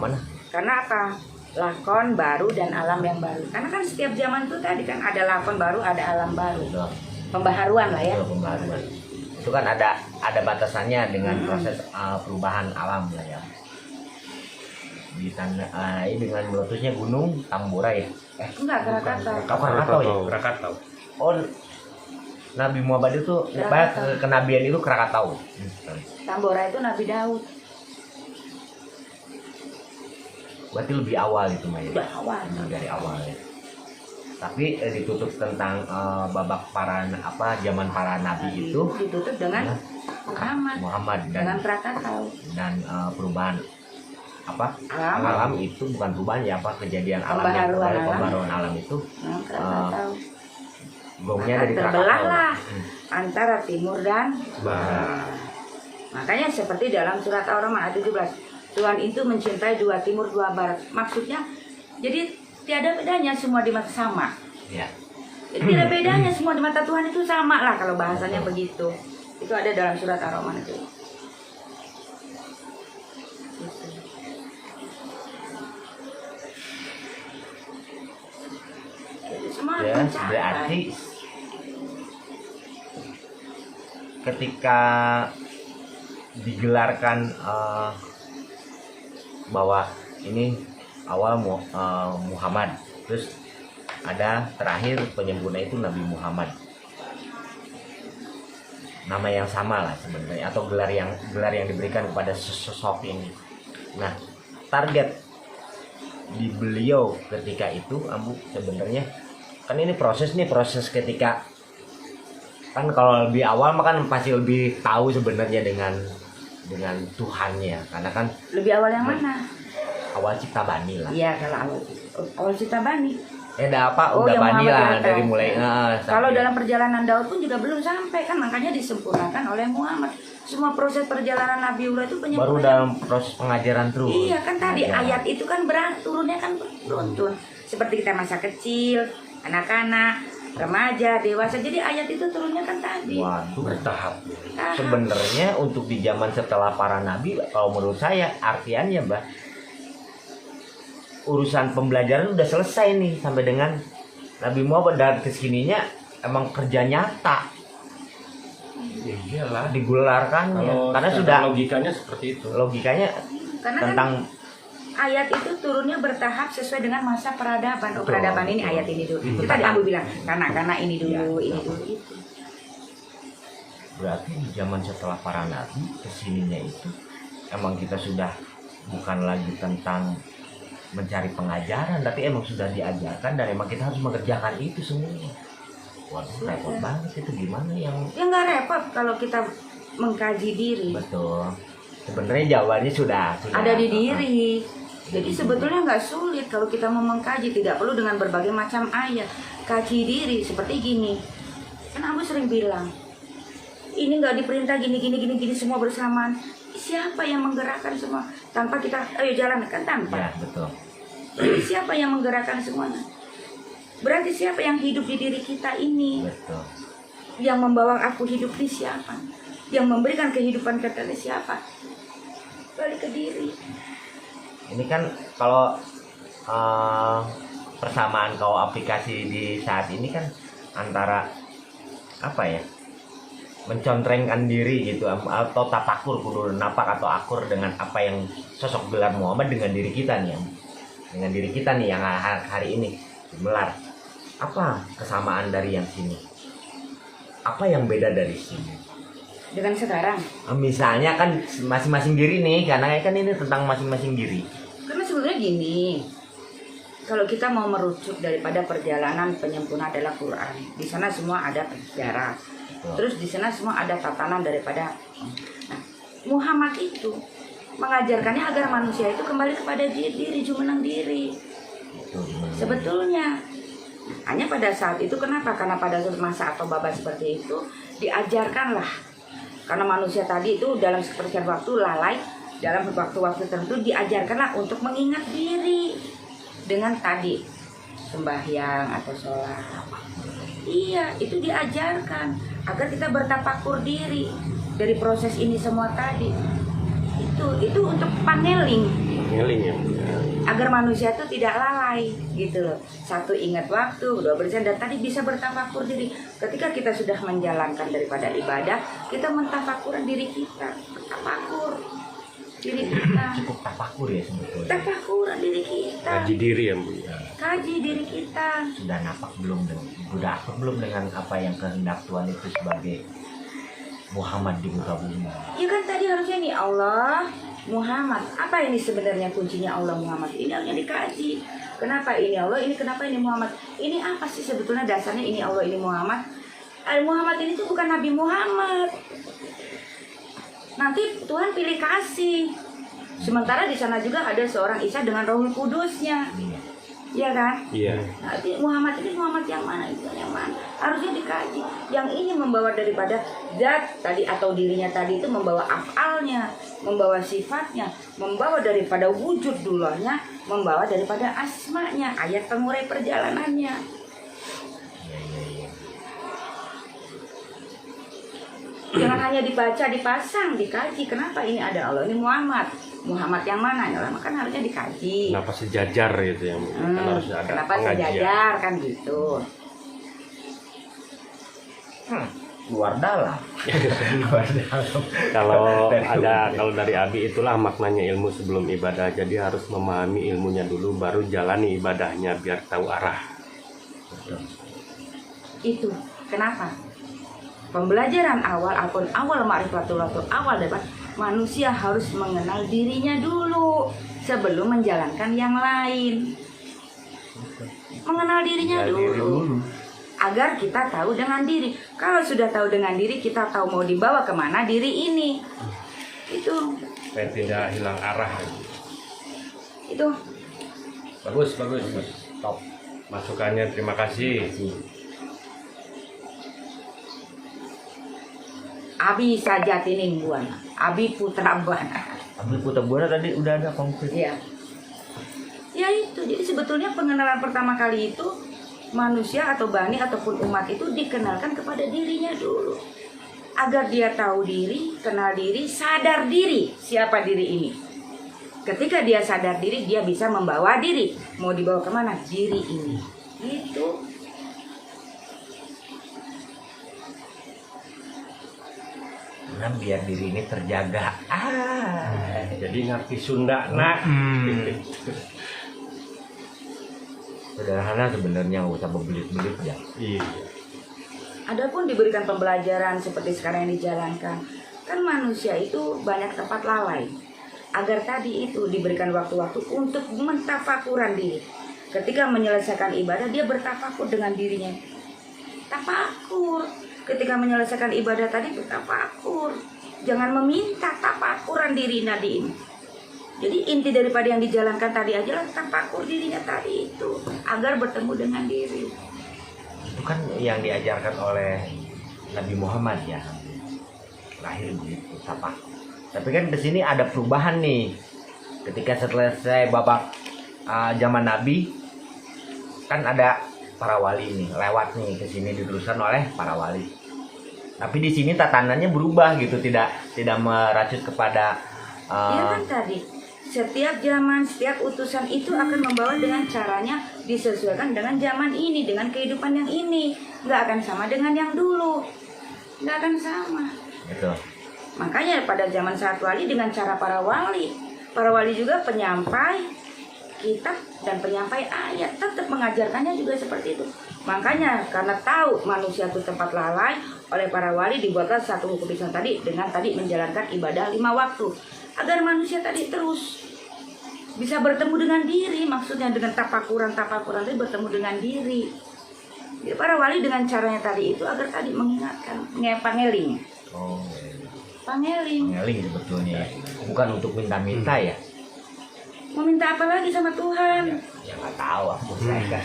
mana? Karena apa? Lakon baru dan alam yang baru. Karena kan setiap zaman itu tadi kan ada lakon baru, ada alam baru. Betul. Pembaharuan lah ya. Betul, pembaharuan. Itu kan ada batasannya dengan proses perubahan alam lah ya. Di ini dengan meletusnya gunung Tambora ya. Enggak, Krakatau. Krakatau. Oh, Nabi Muhammad itu kenabian itu Krakatau. Tambora itu Nabi Daud. Berarti lebih awal itu Maya. Udah awal. Dari awal ya. Tapi ditutup tentang babak zaman para nabi itu ditutup dengan Muhammad dengan Krakatau dan perubahan alam itu bukan perubahan ya kejadian alam yang pembaharuan alam itu gongnya dari terbelah lah antara timur dan barat. Makanya seperti dalam surat Ar-Rahman ayat 17, Tuhan itu mencintai dua timur dua barat. Maksudnya jadi tiada bedanya, semua di mata sama ya. Jadi tidak bedanya, semua di mata Tuhan itu sama lah kalau bahasanya begitu. Itu ada dalam surat Ar-Rahman itu. Ya, berarti ketika digelarkan bahwa ini awal Muhammad, terus ada terakhir penyempurna itu Nabi Muhammad, nama yang sama lah sebenarnya, atau gelar yang diberikan kepada sosok ini. Nah, target di beliau ketika itu Ambu sebenarnya kan ini proses ketika kan kalau lebih awal mah kan pasti lebih tahu sebenarnya dengan Tuhannya, karena kan lebih awal yang mana? Awal cipta bani lah. Iya, kalau awal cipta bani. Udah bani lah dari mulai. Kalau dalam perjalanan Daud pun juga belum sampai kan, makanya disempurnakan oleh Muhammad. Semua proses perjalanan Nabiullah itu penyempurnaan. Baru dalam proses pengajaran terus. Iya kan tadi ayat itu kan turunnya kan beruntun. Seperti kita masa kecil, anak-anak, remaja, dewasa. Jadi ayat itu turunnya kan tadi. Waduh, Bertahap. sebenarnya untuk di zaman setelah para nabi, kalau menurut saya artiannya Mbak, urusan pembelajaran udah selesai nih sampai dengan Nabi Muhammad, dan kesininya emang kerja nyata Ya iyalah. digelarkannya, Kalau karena secara sudah logikanya seperti itu. logikanya Karena tentang kan ayat itu turunnya bertahap sesuai dengan masa peradaban. Oh, Betul, peradaban ini betul. ayat ini dulu. Betul. Kita Abu bilang karena ini dulu, Ya, ini betul. dulu itu. berarti di zaman setelah para nabi kesininya itu emang kita sudah bukan lagi tentang mencari pengajaran, tapi emang sudah diajarkan dan emang kita harus mengerjakan itu semua. Waduh, repot banget itu, gimana yang Ya nggak repot kalau kita mengkaji diri. betul. Sebenarnya jawabannya sudah Ada di diri. Jadi sebetulnya nggak sulit kalau kita mau mengkaji, tidak perlu dengan berbagai macam ayat. Kaji diri seperti gini. Kan Abu sering bilang, ini nggak diperintah gini semua bersamaan. Siapa yang menggerakkan semua? Tanpa kita, ayo jalan kan tanpa. Ya, betul. Jadi siapa yang menggerakkan semuanya? Berarti siapa yang hidup di diri kita ini? Betul. Yang membawa aku hidup ini siapa? Yang memberikan kehidupan kita ini siapa? Balik ke diri. Ini kan kalau persamaan kau aplikasi di saat ini kan antara apa ya, mencontrengkan diri gitu, atau tapakur kudu napak atau akur dengan apa yang sosok gelar Muhammad dengan diri kita nih, dengan diri kita nih yang hari ini gelar. Apa kesamaan dari yang sini? Apa yang beda dari sini? Dengan sekarang. Misalnya kan masing-masing diri nih, karena kan ini tentang masing-masing diri. Karena sebetulnya gini, kalau kita mau merujuk daripada perjalanan penyempurna adalah Quran, di sana semua ada sejarah. Terus di sana semua ada tatanan daripada. Nah, Muhammad itu mengajarkannya agar manusia itu kembali kepada diri, jumenang diri. Sebetulnya hanya pada saat itu kenapa? Karena pada masa atau babak seperti itu diajarkanlah. Karena manusia tadi itu dalam sepertian waktu lalai, dalam waktu-waktu tertentu diajarkanlah untuk mengingat diri dengan tadi sembahyang atau sholat. Iya, itu diajarkan agar kita bertafakur diri dari proses ini semua tadi. Itu untuk paneling. Ngeling ya. Agar manusia itu tidak lalai gitu loh. Satu, ingat waktu, dua, berjalan, dan tadi bisa bertafakur diri. Ketika kita sudah menjalankan daripada ibadah, kita mentafakuran diri kita, bertafakur diri kita, Cukup tafakur ya sebetulnya. tafakuran diri kita, Kaji diri ya Bu. kaji diri kita. Sudah napak belum dengan apa yang kehendak Tuhan itu sebagai Muhammad di muka bumi? Ya kan tadi harusnya nih Allah Muhammad. Apa ini sebenarnya kuncinya Allah Muhammad? Ini harusnya dikaji. Kenapa ini Allah, ini kenapa ini Muhammad? Ini apa sih sebetulnya dasarnya ini Allah, ini Muhammad? Muhammad ini tuh bukan Nabi Muhammad. Nanti Tuhan pilih kasih. Sementara di sana juga ada seorang Isa dengan Rohul Kudusnya. Iya kan? Iya. Nah, Muhammad ini Muhammad yang mana? Itu yang mana? Harusnya dikaji. Yang ini membawa daripada zat tadi atau dirinya tadi itu membawa afalnya, membawa sifatnya, membawa daripada wujud dulunya, membawa daripada asmanya, ayat pengurai perjalanannya. Jangan hanya dibaca, dipasang, dikaji. Kenapa ini ada Allah, ini Muhammad? Muhammad yang mana? Ya, kan harusnya dikaji. Kenapa sejajar gitu ya Bu? Kan harus ada Kenapa pengajian. sejajar kan gitu. Luar dalam. Luar dalam. Kalau dari Abi itulah maknanya ilmu sebelum ibadah. Jadi harus memahami ilmunya dulu baru jalani ibadahnya biar tahu arah. Itu kenapa? Pembelajaran awal ataupun awal ma'rifatullah atau awal dapat manusia harus mengenal dirinya dulu sebelum menjalankan yang lain. Mengenal dirinya dulu agar kita tahu dengan diri. Kalau sudah tahu dengan diri, kita tahu mau dibawa kemana diri ini. Itu Supaya tidak hilang arah. itu Bagus. Top. Masukannya terima kasih. Abi saja tiningguan, Abi putra buana. Abi Putra Buana tadi udah ada konkret. Ya itu. Jadi sebetulnya pengenalan pertama kali itu manusia atau bani ataupun umat itu dikenalkan kepada dirinya dulu. Agar dia tahu diri, kenal diri, sadar diri siapa diri ini. Ketika dia sadar diri, dia bisa membawa diri. Mau dibawa kemana? Diri ini. Gitu. Nah, biar diri ini terjaga. Jadi ngerti Sunda nak. Sederhana sebenarnya, nggak usah berbelit-belit ya. Iya. Adapun diberikan pembelajaran seperti sekarang yang dijalankan, kan manusia itu banyak tempat lalai. Agar tadi itu diberikan waktu-waktu untuk mentafakuran diri. Ketika menyelesaikan ibadah, dia bertafakur dengan dirinya. Tafakur. Ketika menyelesaikan ibadah tadi bertafakur. Jangan meminta, tafakuran diri Nadine. Jadi inti daripada yang dijalankan tadi aja lah tafakur dirinya tadi itu, agar bertemu dengan diri. Itu kan yang diajarkan oleh Nabi Muhammad ya, lahir begitu tapak. Tapi kan di sini ada perubahan nih. Ketika selesai babak zaman Nabi, kan ada para wali nih lewat nih ke sini, diteruskan oleh para wali. Tapi di sini tatanannya berubah gitu, tidak merajut kepada Iya kan tadi, setiap zaman, setiap utusan itu akan membawa dengan caranya disesuaikan dengan zaman ini, dengan kehidupan yang ini. Nggak akan sama dengan yang dulu. Nggak akan sama. gitu. Makanya pada zaman saat wali dengan cara para wali. Para wali juga penyampai kitab dan penyampai ayat. Tetap mengajarkannya juga seperti itu. Makanya karena tahu manusia itu tempat lalai, oleh para wali dibuatlah satu hukum Islam tadi dengan tadi menjalankan ibadah 5 waktu. Agar manusia tadi terus bisa bertemu dengan diri, maksudnya dengan tapakuran tadi bertemu dengan diri. Jadi para wali dengan caranya tadi itu agar tadi mengingatkan, pangeling. Oh, Pangeling. ngeling sebetulnya, bukan untuk minta-minta ya. Mau minta apa lagi sama Tuhan? Ya nggak tahu aku saya kan,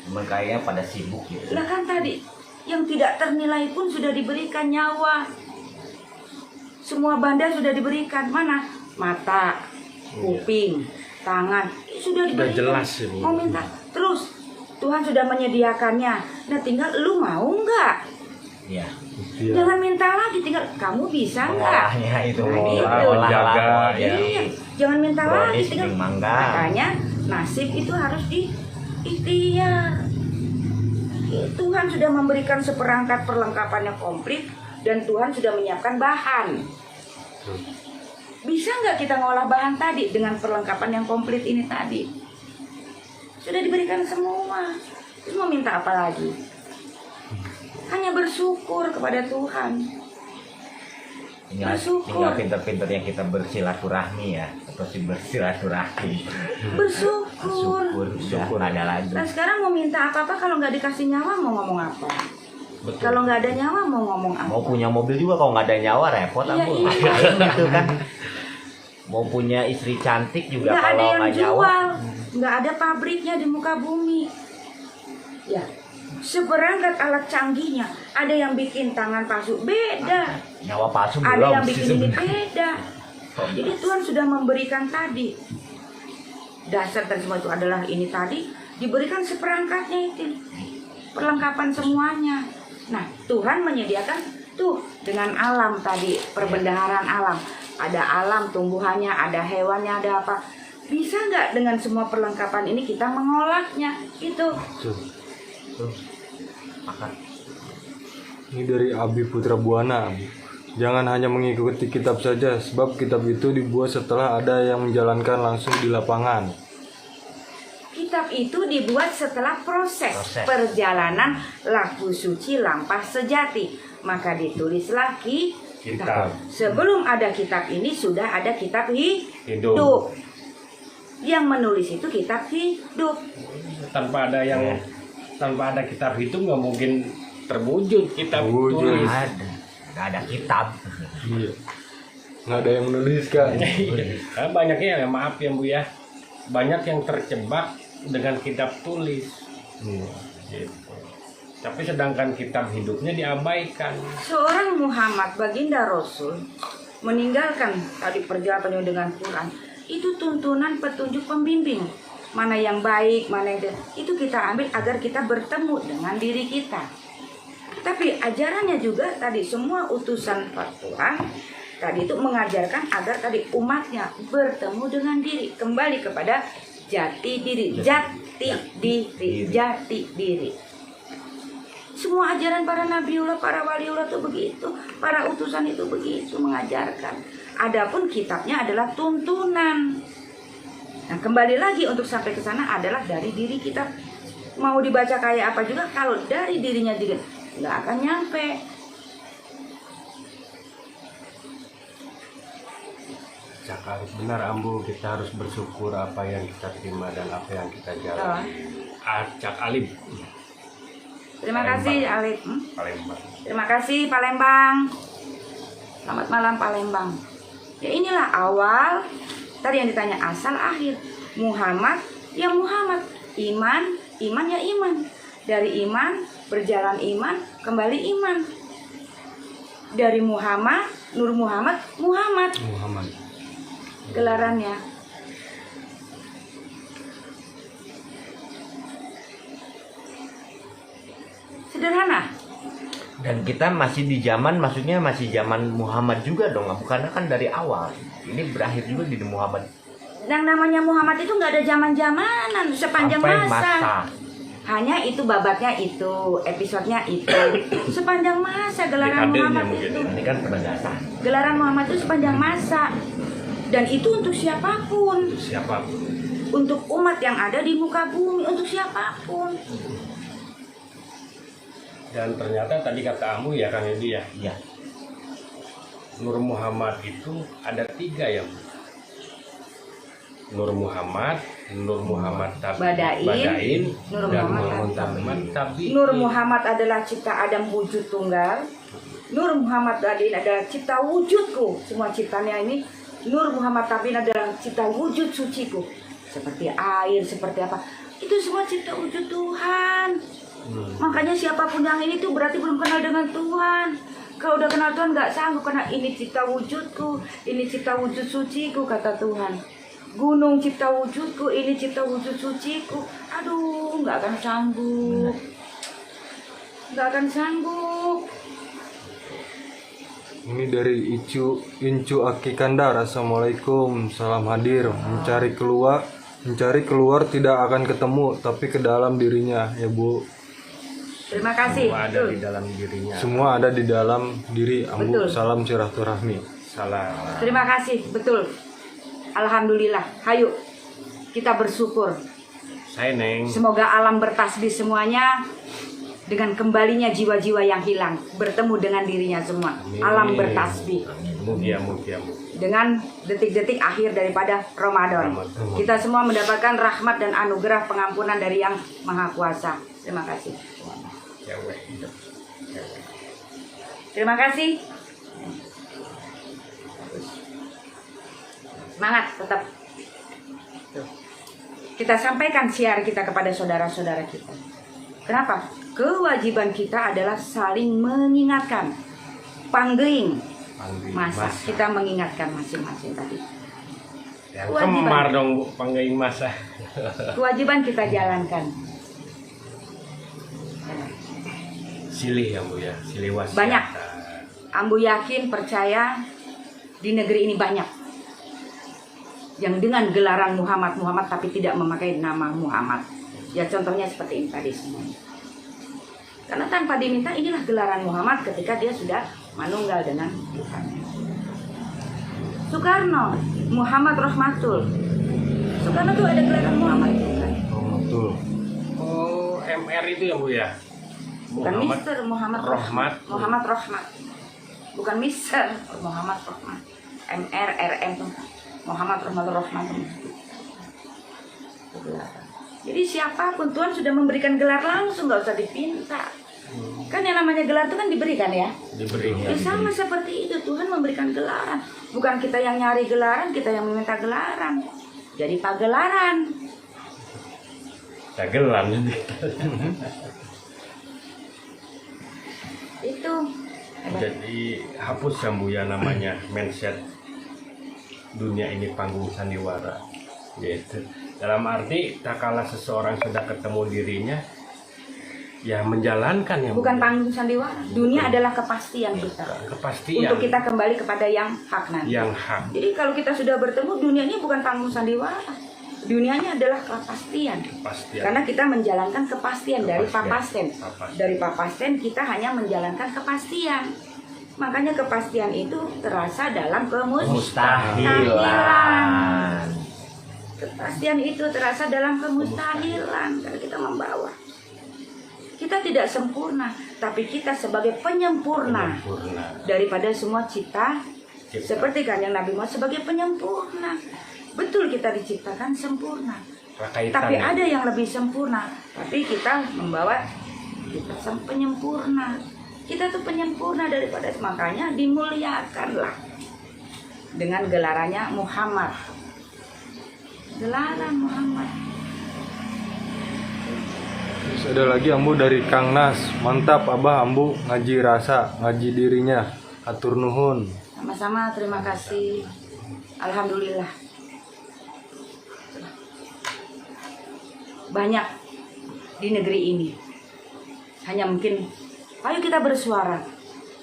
cuman kayaknya pada sibuk gitu. Lah kan tadi yang tidak ternilai pun sudah diberikan nyawa. Semua banda sudah diberikan. Mana? Mata, kuping, tangan, sudah diberikan. jelas ya, Bu. Mau minta terus, Tuhan sudah menyediakannya. Nah tinggal lu mau nggak? Ya, Iya. Jangan minta lagi, tinggal kamu bisa nggak? mengolahnya itu, Mengolah, menjaga, ya. Iya, jangan minta lagi, Brownies, tinggal puding mangga. makanya nasib itu harus diikhtiar. Tuhan sudah memberikan seperangkat perlengkapannya komplit dan Tuhan sudah menyiapkan bahan. Bisa nggak kita ngolah bahan tadi dengan perlengkapan yang komplit ini tadi? Sudah diberikan semua. Terus mau minta apa lagi? Hanya bersyukur kepada Tuhan. tinggal Bersyukur. pinter-pinternya kita bersilaturahmi ya, atau si bersilaturahmi. Bersyukur. Syukur ada lagi. Nah sekarang mau minta apa-apa kalau nggak dikasih nyawa mau ngomong apa? Betul. Kalau nggak ada nyawa mau ngomong apa? Mau punya mobil juga kalau nggak ada nyawa repot Iya, aku. iya. Ngapain gitu kan. Mau punya istri cantik juga Nggak ada kalau yang nggak nyawa. jual, nggak ada pabriknya di muka bumi. Ya, seperangkat alat canggihnya, ada yang bikin tangan palsu beda, Nyawa palsu ada belum yang sih bikin ini sebenarnya. beda. Jadi Tuhan sudah memberikan tadi dasar dan semua itu adalah ini tadi diberikan seperangkatnya itu perlengkapan semuanya. Nah Tuhan menyediakan tuh dengan alam tadi perbendaharaan alam. Ada alam tumbuhannya, ada hewannya, ada apa. Bisa nggak dengan semua perlengkapan ini kita mengolahnya? Itu. Tuh. Ini dari Abi Putra Buana. Jangan hanya mengikuti kitab saja, sebab kitab itu dibuat setelah ada yang menjalankan langsung di lapangan. Kitab itu dibuat setelah proses perjalanan laku suci lampah sejati. Maka ditulislah kitab. Sebelum ada kitab ini sudah ada kitab hidup. Yang menulis itu kitab hidup. Tanpa ada kitab itu nggak mungkin terwujud kitab Terwujud. tulis. Nggak ada kitab. Iya. Nggak ada yang menuliskan. Karena banyaknya ya, maaf ya Bu ya, banyak yang terjebak dengan kitab tulis. Gitu. Tapi sedangkan kitab hidupnya diabaikan. Seorang Muhammad baginda Rasul meninggalkan tadi perjalanan dengan Quran itu tuntunan petunjuk pembimbing mana yang baik, mana yang itu kita ambil agar kita bertemu dengan diri kita. Tapi ajarannya juga tadi semua utusan Tuhan tadi itu mengajarkan agar tadi umatnya bertemu dengan diri, kembali kepada jati diri, jati diri. Semua ajaran para nabiullah, para waliullah itu begitu, para utusan itu begitu mengajarkan. Adapun kitabnya adalah tuntunan. Nah, kembali lagi untuk sampai ke sana adalah dari diri kita. Mau dibaca kayak apa juga kalau dari dirinya diri nggak akan nyampe. Cakap benar Ambu, kita harus bersyukur apa yang kita terima dan apa yang kita jalani. Acak Alim. Terima kasih Alif. Palembang. Terima kasih Palembang. Selamat malam Palembang. Ya inilah awal tadi yang ditanya asal akhir. Muhammad ya Muhammad, iman ya iman. Dari iman berjalan iman, kembali iman. Dari Muhammad, Nur Muhammad, Muhammad. Gelarannya. Sederhana. Dan kita masih di zaman, maksudnya masih zaman Muhammad juga dong, bukan kan dari awal. Ini berakhir juga di Muhammad. Yang namanya Muhammad itu nggak ada zaman-zamanan sepanjang Sampai masa. Hanya itu babatnya itu, episodenya itu. Sepanjang masa gelaran Dekadenya Muhammad mungkin. itu. Ini kan penegasan. Gelaran Muhammad itu sepanjang masa. Dan itu untuk siapapun. Siapa? Untuk umat yang ada di muka bumi, untuk siapapun. Dan ternyata tadi kata Ambu ya Kang Edi ya, Iya. Nur Muhammad itu ada 3 ya. Nur Muhammad Badain, Nur dan Muhammad Tabi. Nur Muhammad adalah cipta Adam wujud tunggal. Nur Muhammad Badain adalah cipta wujudku. Semua ciptanya ini. Nur Muhammad Tabin adalah cipta wujud suciku. Seperti air, seperti apa. Itu semua cipta wujud Tuhan. Makanya siapapun yang ini tuh berarti belum kenal dengan Tuhan. Kalau udah kenal Tuhan nggak sanggup, karena ini cipta wujudku, ini cipta wujud suciku, kata Tuhan. Gunung cipta wujudku, ini cipta wujud suciku. Aduh, nggak akan sanggup. Nggak akan sanggup. Ini dari Incu Akikandar. Assalamualaikum, salam hadir. Mencari keluar tidak akan ketemu, tapi ke dalam dirinya ya Bu. Terima kasih. Semua ada di dalam dirinya. Semua ada di dalam diri Ambu. Betul. Salam silaturahmi. Salah. Terima kasih, betul. Alhamdulillah. Hayu, kita bersyukur. Saya Neng. Semoga alam bertasbih semuanya dengan kembalinya jiwa-jiwa yang hilang bertemu dengan dirinya semua. Amin. Alam bertasbih Mugia. dengan detik-detik akhir daripada Ramadan. Kita semua mendapatkan rahmat dan anugerah pengampunan dari Yang Maha Kuasa. Terima kasih. Terima kasih. Semangat tetap. Kita sampaikan siar kita kepada saudara-saudara kita. Kenapa? Kewajiban kita adalah saling mengingatkan. Panggeing masa. Kita mengingatkan masing-masing tadi. Yang kemar dong Bu, panggaing masa. Kewajiban kita jalankan. Silih ya Bu ya, silih wasiat. Banyak. Ambu yakin, percaya di negeri ini banyak yang dengan gelaran Muhammad tapi tidak memakai nama Muhammad. Ya contohnya seperti ini tadi semuanya. Karena tanpa diminta inilah gelaran Muhammad ketika dia sudah manunggal dengan Tuhan. Soekarno, Muhammad Rahmatul. Soekarno tuh ada gelaran Muhammad. Betul. Oh, MR itu ya Bu ya? Bukan Mister Muhammad Rahmat. Muhammad Rahmat. Bukan Mister Muhammad Rahmat. MR RM tuh. Muhammad Rahmatul Rahmat. Jadi siapapun Tuhan sudah memberikan gelar langsung, nggak usah dipinta. Kan yang namanya gelar itu kan diberikan ya. Diberikan. Ya sama seperti itu, Tuhan memberikan gelaran. Bukan kita yang nyari gelaran, kita yang meminta gelaran. Jadi pagelaran. Dagelan jadi. Itu. Hebat. Jadi hapus ya Bu ya namanya mindset dunia ini panggung sandiwara. Gitu. Dalam arti tak kala seseorang sudah ketemu dirinya, ya menjalankan yang Bukan panggung sandiwara. Dunia adalah kepastian kita. kepastian Untuk kita kembali kepada yang hak nanti. yang hak. Jadi kalau kita sudah bertemu, dunia ini bukan panggung sandiwara. Dunianya adalah kepastian. Kepastian. Karena kita menjalankan kepastian dari papasten. Papasten. Dari papasten kita hanya menjalankan kepastian. Makanya kepastian itu terasa dalam Mustahilan. Kepastian itu terasa dalam kemustahilan karena kita membawa. Kita tidak sempurna, tapi kita sebagai penyempurna Sempurna. daripada semua cipta. Seperti kan yang Nabi Muhammad sebagai penyempurna. Betul kita diciptakan sempurna. Tapi Kaitannya. ada yang lebih sempurna. Tapi kita membawa kita penyempurna. Kita tuh penyempurna daripada, makanya dimuliakanlah dengan gelarannya Muhammad. Gelaran Muhammad. Terus ada lagi ambu dari Kang Nas. Mantap Abah ambu ngaji rasa, ngaji dirinya. Atur nuhun. Sama-sama, terima kasih. Alhamdulillah. Banyak di negeri ini. Hanya mungkin, ayo kita bersuara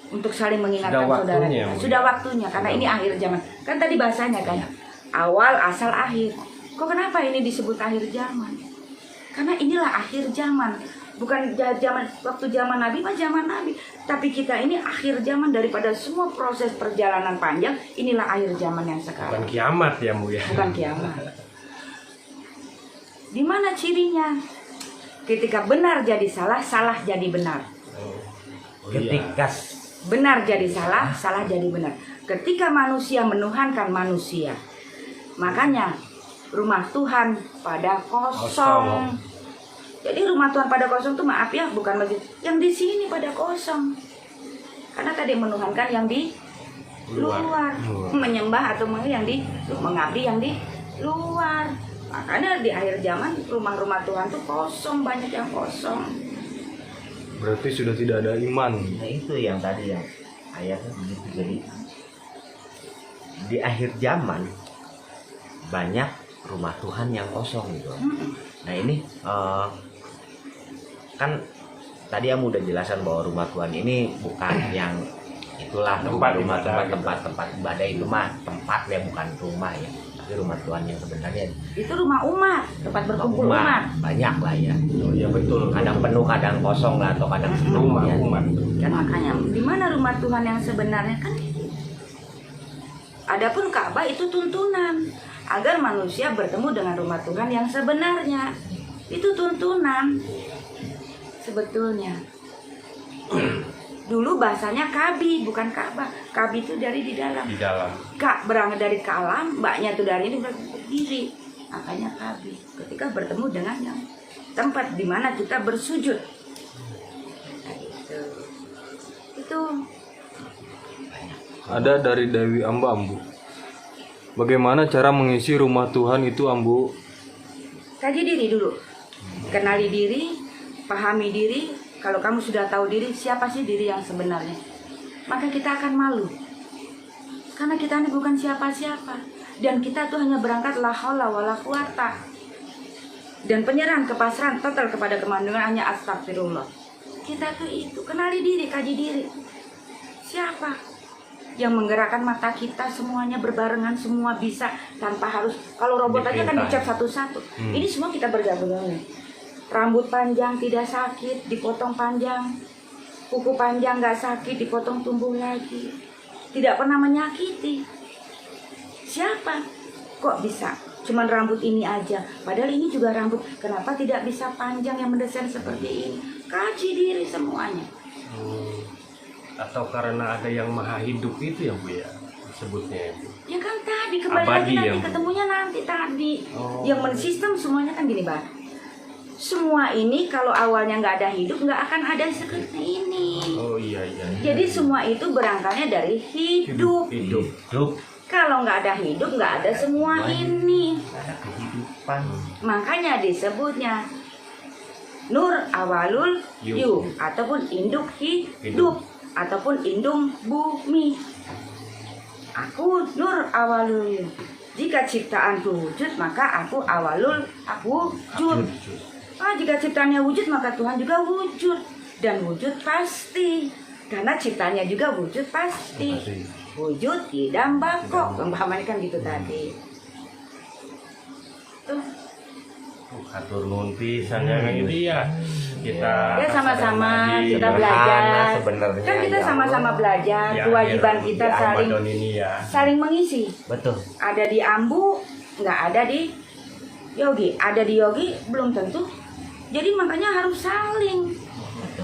untuk saling mengingatkan Sudah saudara waktunya, kita. Bu. Sudah waktunya, karena ini akhir zaman. Kan tadi bahasanya kan, awal, asal, akhir. Kok kenapa ini disebut akhir zaman? Karena inilah akhir zaman. Bukan zaman waktu zaman Nabi, mah zaman Nabi. Tapi kita ini akhir zaman daripada semua proses perjalanan panjang. Inilah akhir zaman yang Bukan sekarang. kiamat ya Bu ya. Bukan kiamat. Di mana cirinya? Ketika benar jadi salah, salah jadi benar. Oh, Ketika Benar jadi salah, salah jadi benar. Ketika manusia menuhankan manusia, makanya rumah Tuhan pada kosong. Jadi rumah Tuhan pada kosong tuh maaf ya, bukan masjid. Yang di sini pada kosong. Karena tadi menuhankan yang di luar, menyembah atau yang di mengabdi yang di luar. Makanya di akhir zaman rumah-rumah Tuhan tuh kosong, banyak yang kosong. Berarti sudah tidak ada iman. Nah itu yang tadi yang ayatnya begitu. Jadi di akhir zaman banyak rumah Tuhan yang kosong gitu. Nah ini kan tadi yang udah jelasan bahwa rumah Tuhan ini bukan yang itulah Tempat rumah ibadah. tempat ibadah itu mah tempat ya, bukan rumah ya. Tapi rumah Tuhan yang sebenarnya Itu rumah umat, tempat berkumpul umat. banyak lah ya. Oh iya betul. Kadang penuh, kadang kosong lah, atau kadang penuh Rumah ya. umat. Dan makanya di mana rumah Tuhan yang sebenarnya kan? Adapun Ka'bah itu tuntunan agar manusia bertemu dengan rumah Tuhan yang sebenarnya. Itu tuntunan sebetulnya. Dulu bahasanya Kabi, bukan Ka'bah. Kabi itu dari di dalam. Di dalam. Kak berangkat dari kalam, mbaknya itu dari ini berdiri. Makanya Kabi. Ketika bertemu dengan yang tempat di mana kita bersujud. Nah, itu Ada dari Dewi Amba ambu. Bagaimana cara mengisi rumah Tuhan itu ambu? kaji diri dulu. Kenali diri, pahami diri. Kalau kamu sudah tahu diri, siapa sih diri yang sebenarnya? Maka kita akan malu. Karena kita ini bukan siapa-siapa. Dan kita tuh hanya berangkat la haula wala quwata. Dan penyerahan kepasrahan total kepada kemandungan hanya astagfirullah. Kita tuh itu, kenali diri, kaji diri. Siapa yang menggerakkan mata kita semuanya berbarengan, semua bisa tanpa harus, kalau robot aja kan dicap satu-satu. Ini semua kita bergabung nih. Rambut panjang tidak sakit, dipotong panjang. Kuku panjang nggak sakit, dipotong tumbuh lagi. Tidak pernah menyakiti. Siapa? Kok bisa? Cuman rambut ini aja. Padahal ini juga rambut. Kenapa tidak bisa panjang yang mendesain seperti ini? Kaji diri semuanya. Atau karena ada yang maha hidup itu ya Bu ya, sebutnya ya Bu. Ya kan tadi kembali Abadi lagi nanti yang- ketemunya nanti tadi. Oh. Yang mensistem semuanya kan gini Bang. Semua ini kalau awalnya nggak ada hidup nggak akan ada seperti ini. Oh iya. Jadi semua itu berangkalnya dari hidup. Hidup. Hidup, Kalau nggak ada hidup nggak ada semua ini. ada kehidupan. Makanya disebutnya Nur awalul yu ataupun induk hidup ataupun indung bumi. Aku Nur awalul yu. Jika ciptaanku wujud, maka aku awalul wujud. Jika ciptaannya wujud, maka Tuhan juga wujud. Dan wujud pasti. Karena ciptaannya juga wujud pasti. Wujud tidak bakok. Pemahamannya kan gitu tadi. Tuh. Atur nuhun pisan ya gitu ya. Kita Ya sama-sama lagi kita sederhana belajar. sebenarnya, Kan kita ya sama-sama Allah. belajar. Ya, Kewajiban ya, kita di saling Ramadan ini ya. saling mengisi. Betul. Ada di Ambu, nggak ada di Yogi. Ada di Yogi, belum tentu. Jadi makanya harus saling.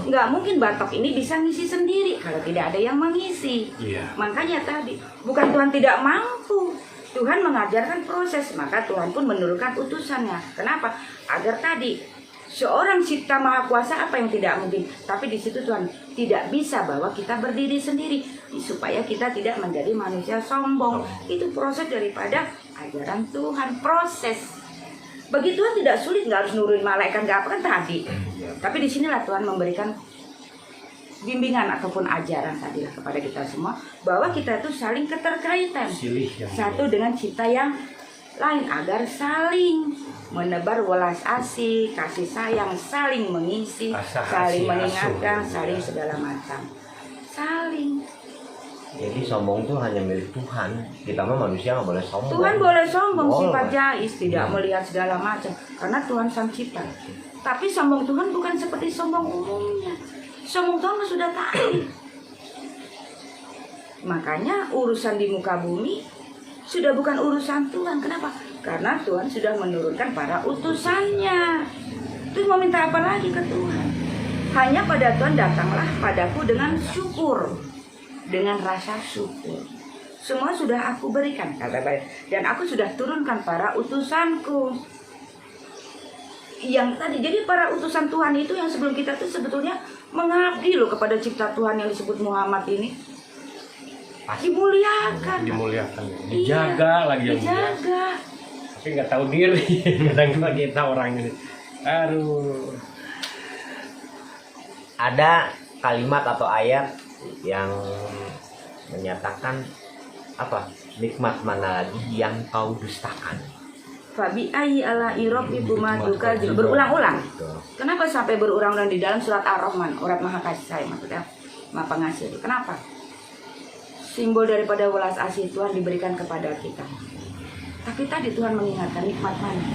Nggak mungkin Batok ini bisa ngisi sendiri kalau tidak ada yang mengisi. Iya. Makanya tadi, bukan Tuhan tidak mampu. Tuhan mengajarkan proses, maka Tuhan pun menurunkan utusannya. Kenapa? Agar tadi seorang cipta maha kuasa apa yang tidak mungkin. Tapi di situ Tuhan tidak bisa bahwa kita berdiri sendiri supaya kita tidak menjadi manusia sombong. Itu proses daripada ajaran Tuhan, proses. Bagi Tuhan tidak sulit, nggak harus nurunin malaikat, nggak apa kan tadi. Tapi disinilah Tuhan memberikan bimbingan ataupun ajaran tadi kepada kita semua bahwa kita itu saling keterkaitan Silih yang satu dengan cipta yang lain agar saling menebar welas asih, kasih sayang, saling mengisi, Asa, saling asih, mengingatkan, asuh. saling segala macam. Saling. Jadi sombong tuh hanya milik Tuhan. Kita mah manusia nggak boleh sombong. Tuhan boleh sombong, Boleh. sifat jais, tidak melihat segala macam karena Tuhan sang cipta. Tapi sombong Tuhan bukan seperti sombong umumnya. Sombong Tuhan mah sudah tahu. Makanya urusan di muka bumi sudah bukan urusan Tuhan. Kenapa? Karena Tuhan sudah menurunkan para utusannya. Terus mau minta apa lagi ke Tuhan? Hanya pada Tuhan datanglah padaku dengan syukur, dengan rasa syukur. Semua sudah aku berikan, kata Bapak. Dan aku sudah turunkan para utusanku. Yang tadi, jadi para utusan Tuhan itu yang sebelum kita tuh sebetulnya mengabdi loh kepada cipta Tuhan yang disebut Muhammad ini. Dimuliakan. dimuliakan ya. Dijaga lagi yang mulia. Dijaga. Tapi nggak tahu diri. Kadang-kadang kita orang ini. Aduh. Ada kalimat atau ayat yang menyatakan apa? Nikmat mana lagi yang kau dustakan? Fabi ayi ala irobikuma tukadzib. Berulang-ulang. Kenapa sampai berulang-ulang di dalam surat Ar-Rahman, urat maha kasih sayang maksudnya, maha pengasih. Kenapa? Simbol daripada welas asih Tuhan diberikan kepada kita. Tapi tadi Tuhan mengingatkan nikmat mana?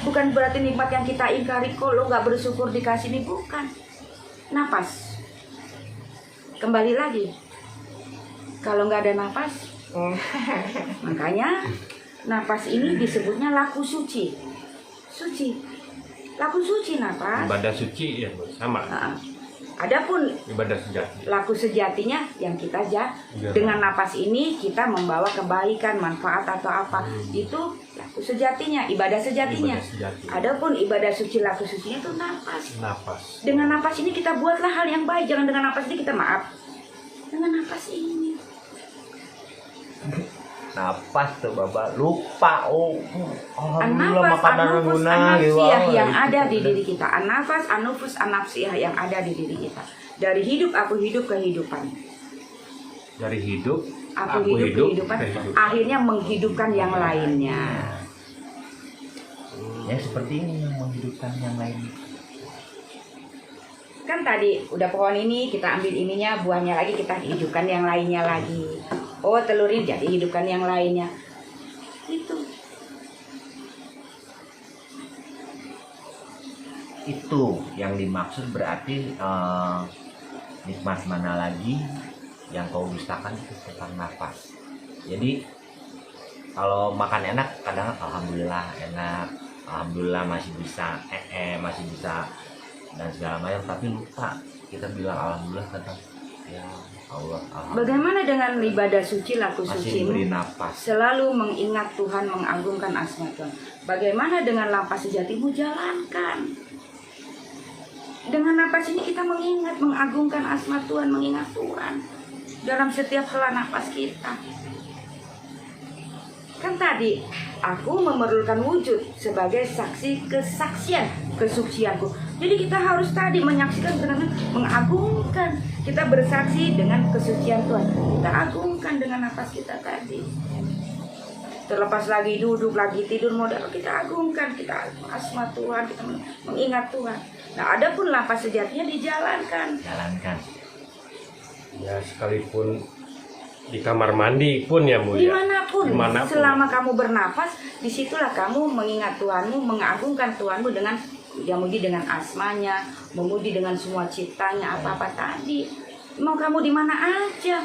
Bukan berarti nikmat yang kita ingkari, kok lo gak bersyukur dikasih ini, bukan. Napas. Kembali lagi. Kalau nggak ada napas, makanya napas ini disebutnya laku suci. Suci. Laku suci napas. Ibadah suci ya sama. Adapun Ibadah sejati. laku sejatinya yang kita dengan napas ini kita membawa kebaikan, manfaat atau apa. Itu laku sejatinya, ibadah sejatinya. Ibadah sejati. Adapun ibadah suci, laku sucinya itu napas. Napas. Dengan napas ini kita buatlah hal yang baik. Jangan dengan napas ini kita maaf. Dengan napas ini. Napas tuh Bapak lupa. Alhamdulillah An-nafas, makanan an-nufus, guna an-nafsiyah yang ada di diri kita. An-nafas, an-nufus, an-nafsiyah yang ada di diri kita. Dari hidup aku hidup kehidupan. Dari hidup Aku hidup kehidupan. Akhirnya menghidupkan yang lainnya. Ya seperti ini yang menghidupkan yang lain. Kan tadi udah pohon ini kita ambil ininya, buahnya lagi kita hidupkan yang lainnya lagi. Oh, telur ini jadi hidupkan yang lainnya. Itu yang dimaksud berarti nikmat mana lagi yang kau dustakan itu tentang nafas. Jadi kalau makan enak kadang alhamdulillah enak, alhamdulillah masih bisa masih bisa dan segala macam, tapi lupa kita bilang alhamdulillah tentang ya Allah, alhamdulillah. Bagaimana dengan ibadah suci, laku Masih suci? diberi nafas. Selalu mengingat Tuhan, mengagungkan asma Tuhan. Bagaimana dengan napas sejatimu? Jalankan. Dengan napas ini kita mengingat, mengagungkan asma Tuhan, mengingat Tuhan dalam setiap hela napas kita. Kan tadi aku memerlukan wujud sebagai saksi kesaksian kesucianku. Jadi kita harus tadi menyaksikan benar-benar mengagungkan Kita bersaksi dengan kesucian Tuhan. Kita agungkan dengan napas kita tadi. Terlepas lagi duduk, lagi tidur, modal kita agungkan, kita asma Tuhan, kita mengingat Tuhan. Nah, adapun napas sejatinya dijalankan. Jalankan. Ya sekalipun di kamar mandi pun ya Bu ya. Dimanapun, Dimanapun. selama kamu bernafas, disitulah kamu mengingat Tuhanmu, mengagungkan Tuhanmu dengan yang memuji dengan asmanya, memuji dengan semua ciptanya, apa-apa tadi. Mau kamu di mana aja,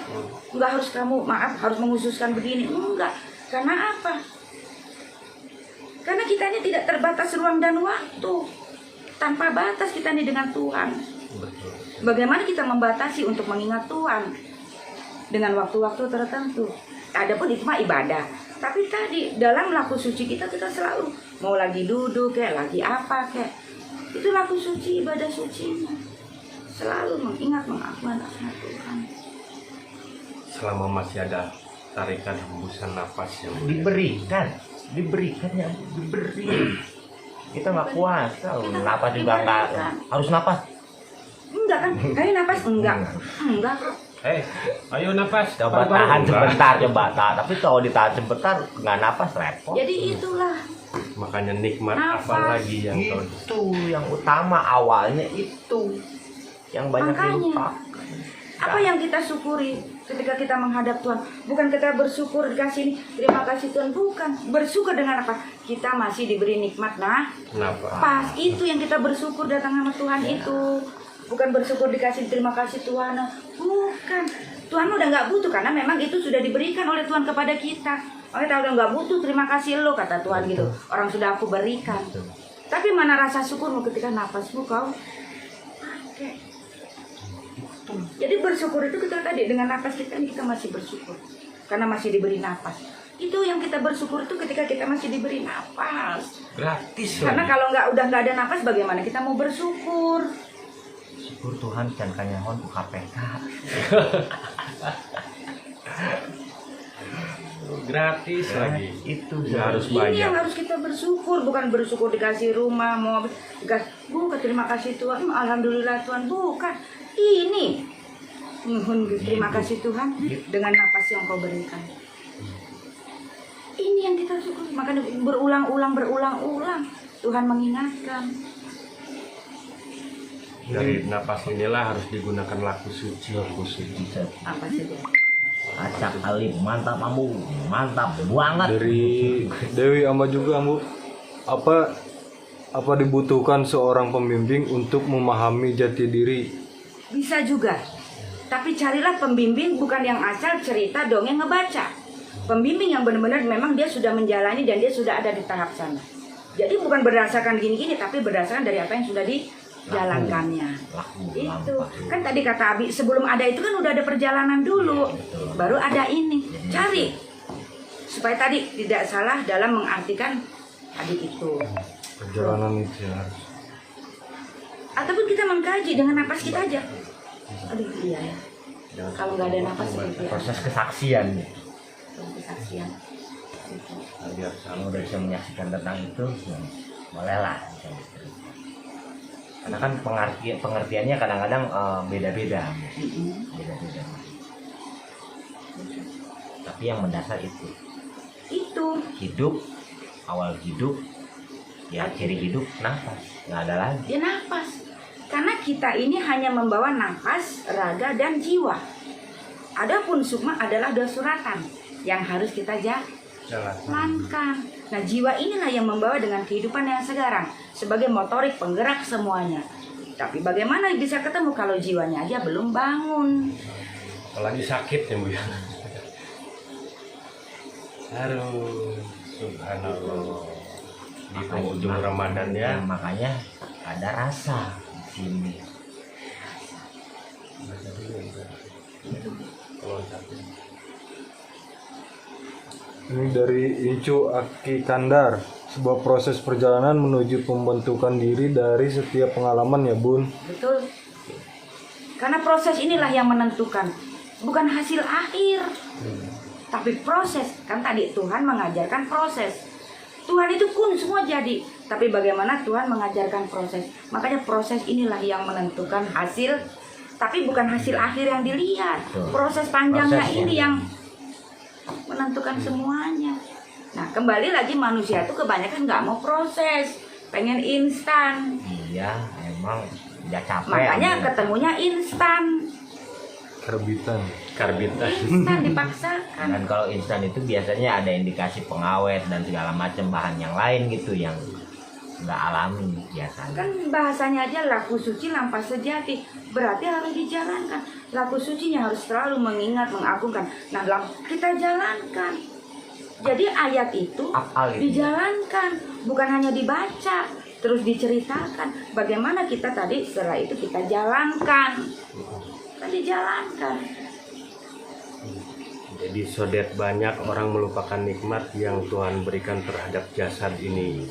nggak harus kamu harus menghususkan begini, enggak. Karena apa? Karena kitanya tidak terbatas ruang dan waktu, tanpa batas kita nih dengan Tuhan. Betul. Bagaimana kita membatasi untuk mengingat Tuhan dengan waktu-waktu tertentu? Adapun itu mah ibadah. Tapi tadi dalam laku suci kita selalu mau lagi duduk kayak lagi apa kayak itu laku suci, ibadah sucinya selalu mengingat mengagungkan asma Tuhan. Selama masih ada tarikan hembusan napas yang Diberikan ya, diberi. Kita nggak kuasa, napas juga nggak harus napas. Enggak kan? Kayak napas enggak kok. Ayo napas. Coba Paru-paru. tahan sebentar, coba tahan. Tapi kalau ditahan sebentar nggak napas repot. Jadi itulah Makanya nikmat Nafas. apa lagi yang kau Itu yang utama, awalnya itu yang banyak Makanya. dilupakan. apa yang kita syukuri ketika kita menghadap Tuhan. Bukan kita bersyukur dikasih ini, terima kasih Tuhan, bukan. Bersyukur dengan apa? Kita masih diberi nikmat. Nah, Kenapa? pas itu yang kita bersyukur datang sama Tuhan itu. Bukan bersyukur dikasih terima kasih Tuhan. Bukan. Tuhan udah nggak butuh karena memang itu sudah diberikan oleh Tuhan kepada kita. Kita udah nggak butuh terima kasih lo, kata Tuhan gitu. Orang sudah aku berikan. Tapi mana rasa syukurmu ketika napasmu kau pakai? Jadi bersyukur itu kita tadi dengan napas kita ini kita masih bersyukur karena masih diberi napas. Itu yang kita bersyukur itu ketika kita masih diberi napas. Gratis Karena lagi. kalau udah nggak ada napas, bagaimana kita mau bersyukur? Syukur Tuhan can kanyahon ku KPK. Gratis lagi. Itu Nggak harus Ini banyak. yang harus kita bersyukur, bukan bersyukur dikasih rumah, mobil, bukan terima kasih Tuhan, alhamdulillah Tuhan, bukan. Ini terima kasih Tuhan dengan napas yang kau berikan. Ini yang kita syukur, makanya berulang-ulang Tuhan mengingatkan. Dari napas inilah harus digunakan laku suci. Apa saja? acak alif, mantap ambu, mantap banget. Dari Dewi Amba juga Ambu, apa dibutuhkan seorang pembimbing untuk memahami jati diri? Bisa juga. Tapi carilah pembimbing bukan yang asal cerita dongeng ngebaca. Pembimbing yang benar-benar memang dia sudah menjalani dan dia sudah ada di tahap sana. Jadi bukan berdasarkan gini-gini, tapi berdasarkan dari apa yang sudah dijalankannya. Itu kan tadi kata Abi, sebelum ada itu kan udah ada perjalanan dulu, baru ada ini. Cari supaya tadi tidak salah dalam mengartikan tadi itu. Perjalanan itu ya. Ataupun kita mengkaji dengan napas kita aja. Aduh iya ya. Kalau nggak ada napas seperti apa? Proses kesaksian. Kesaksian. Biar kamu udah bisa menyaksikan tentang itu, ya, bolehlah. Karena kan pengertiannya kadang-kadang beda-beda. Beda-beda. Tapi yang mendasar itu hidup, awal hidup, ya ciri hidup nafas, nggak ada lagi. Ya napas. Karena kita ini hanya membawa nafas, raga, dan jiwa. Adapun sukma adalah dua suratan yang harus kita jalankan. Nah jiwa inilah yang membawa dengan kehidupan yang sekarang sebagai motorik penggerak semuanya. Tapi bagaimana bisa ketemu kalau jiwanya aja belum bangun? Apalagi sakit ya Bu ya. Aduh, subhanallah. Di penghujung Ramadan ya. Makanya ada rasa di sini. Ini dari Incu Aki Kandar, sebuah proses perjalanan menuju pembentukan diri dari setiap pengalaman ya Bun. Betul. Karena proses inilah yang menentukan, bukan hasil akhir. Tapi proses, kan tadi Tuhan mengajarkan proses. Tuhan itu kun semua jadi, tapi bagaimana Tuhan mengajarkan proses. Makanya proses inilah yang menentukan hasil tapi bukan hasil akhir yang dilihat. Betul. Proses panjangnya Prosesnya. ini yang menentukan semuanya. Nah, kembali lagi manusia itu kebanyakan nggak mau proses, pengen instan. Iya, emang udah capek. Makanya ambil. ketemunya instan, Karbitan. Karbitan. instan dipaksakan. Dan kalau instan itu biasanya ada indikasi pengawet dan segala macam bahan yang lain gitu yang nggak alami biasanya. Kan bahasanya aja laku suci lampas sejati, berarti harus dijalankan. Laku sucinya harus selalu mengingat, mengagungkan. Nah, kita jalankan. Jadi ayat itu Afal itu. dijalankan, bukan hanya dibaca, terus diceritakan. Bagaimana kita tadi setelah itu kita jalankan, kan dijalankan. Jadi sodet banyak orang melupakan nikmat yang Tuhan berikan terhadap jasad ini.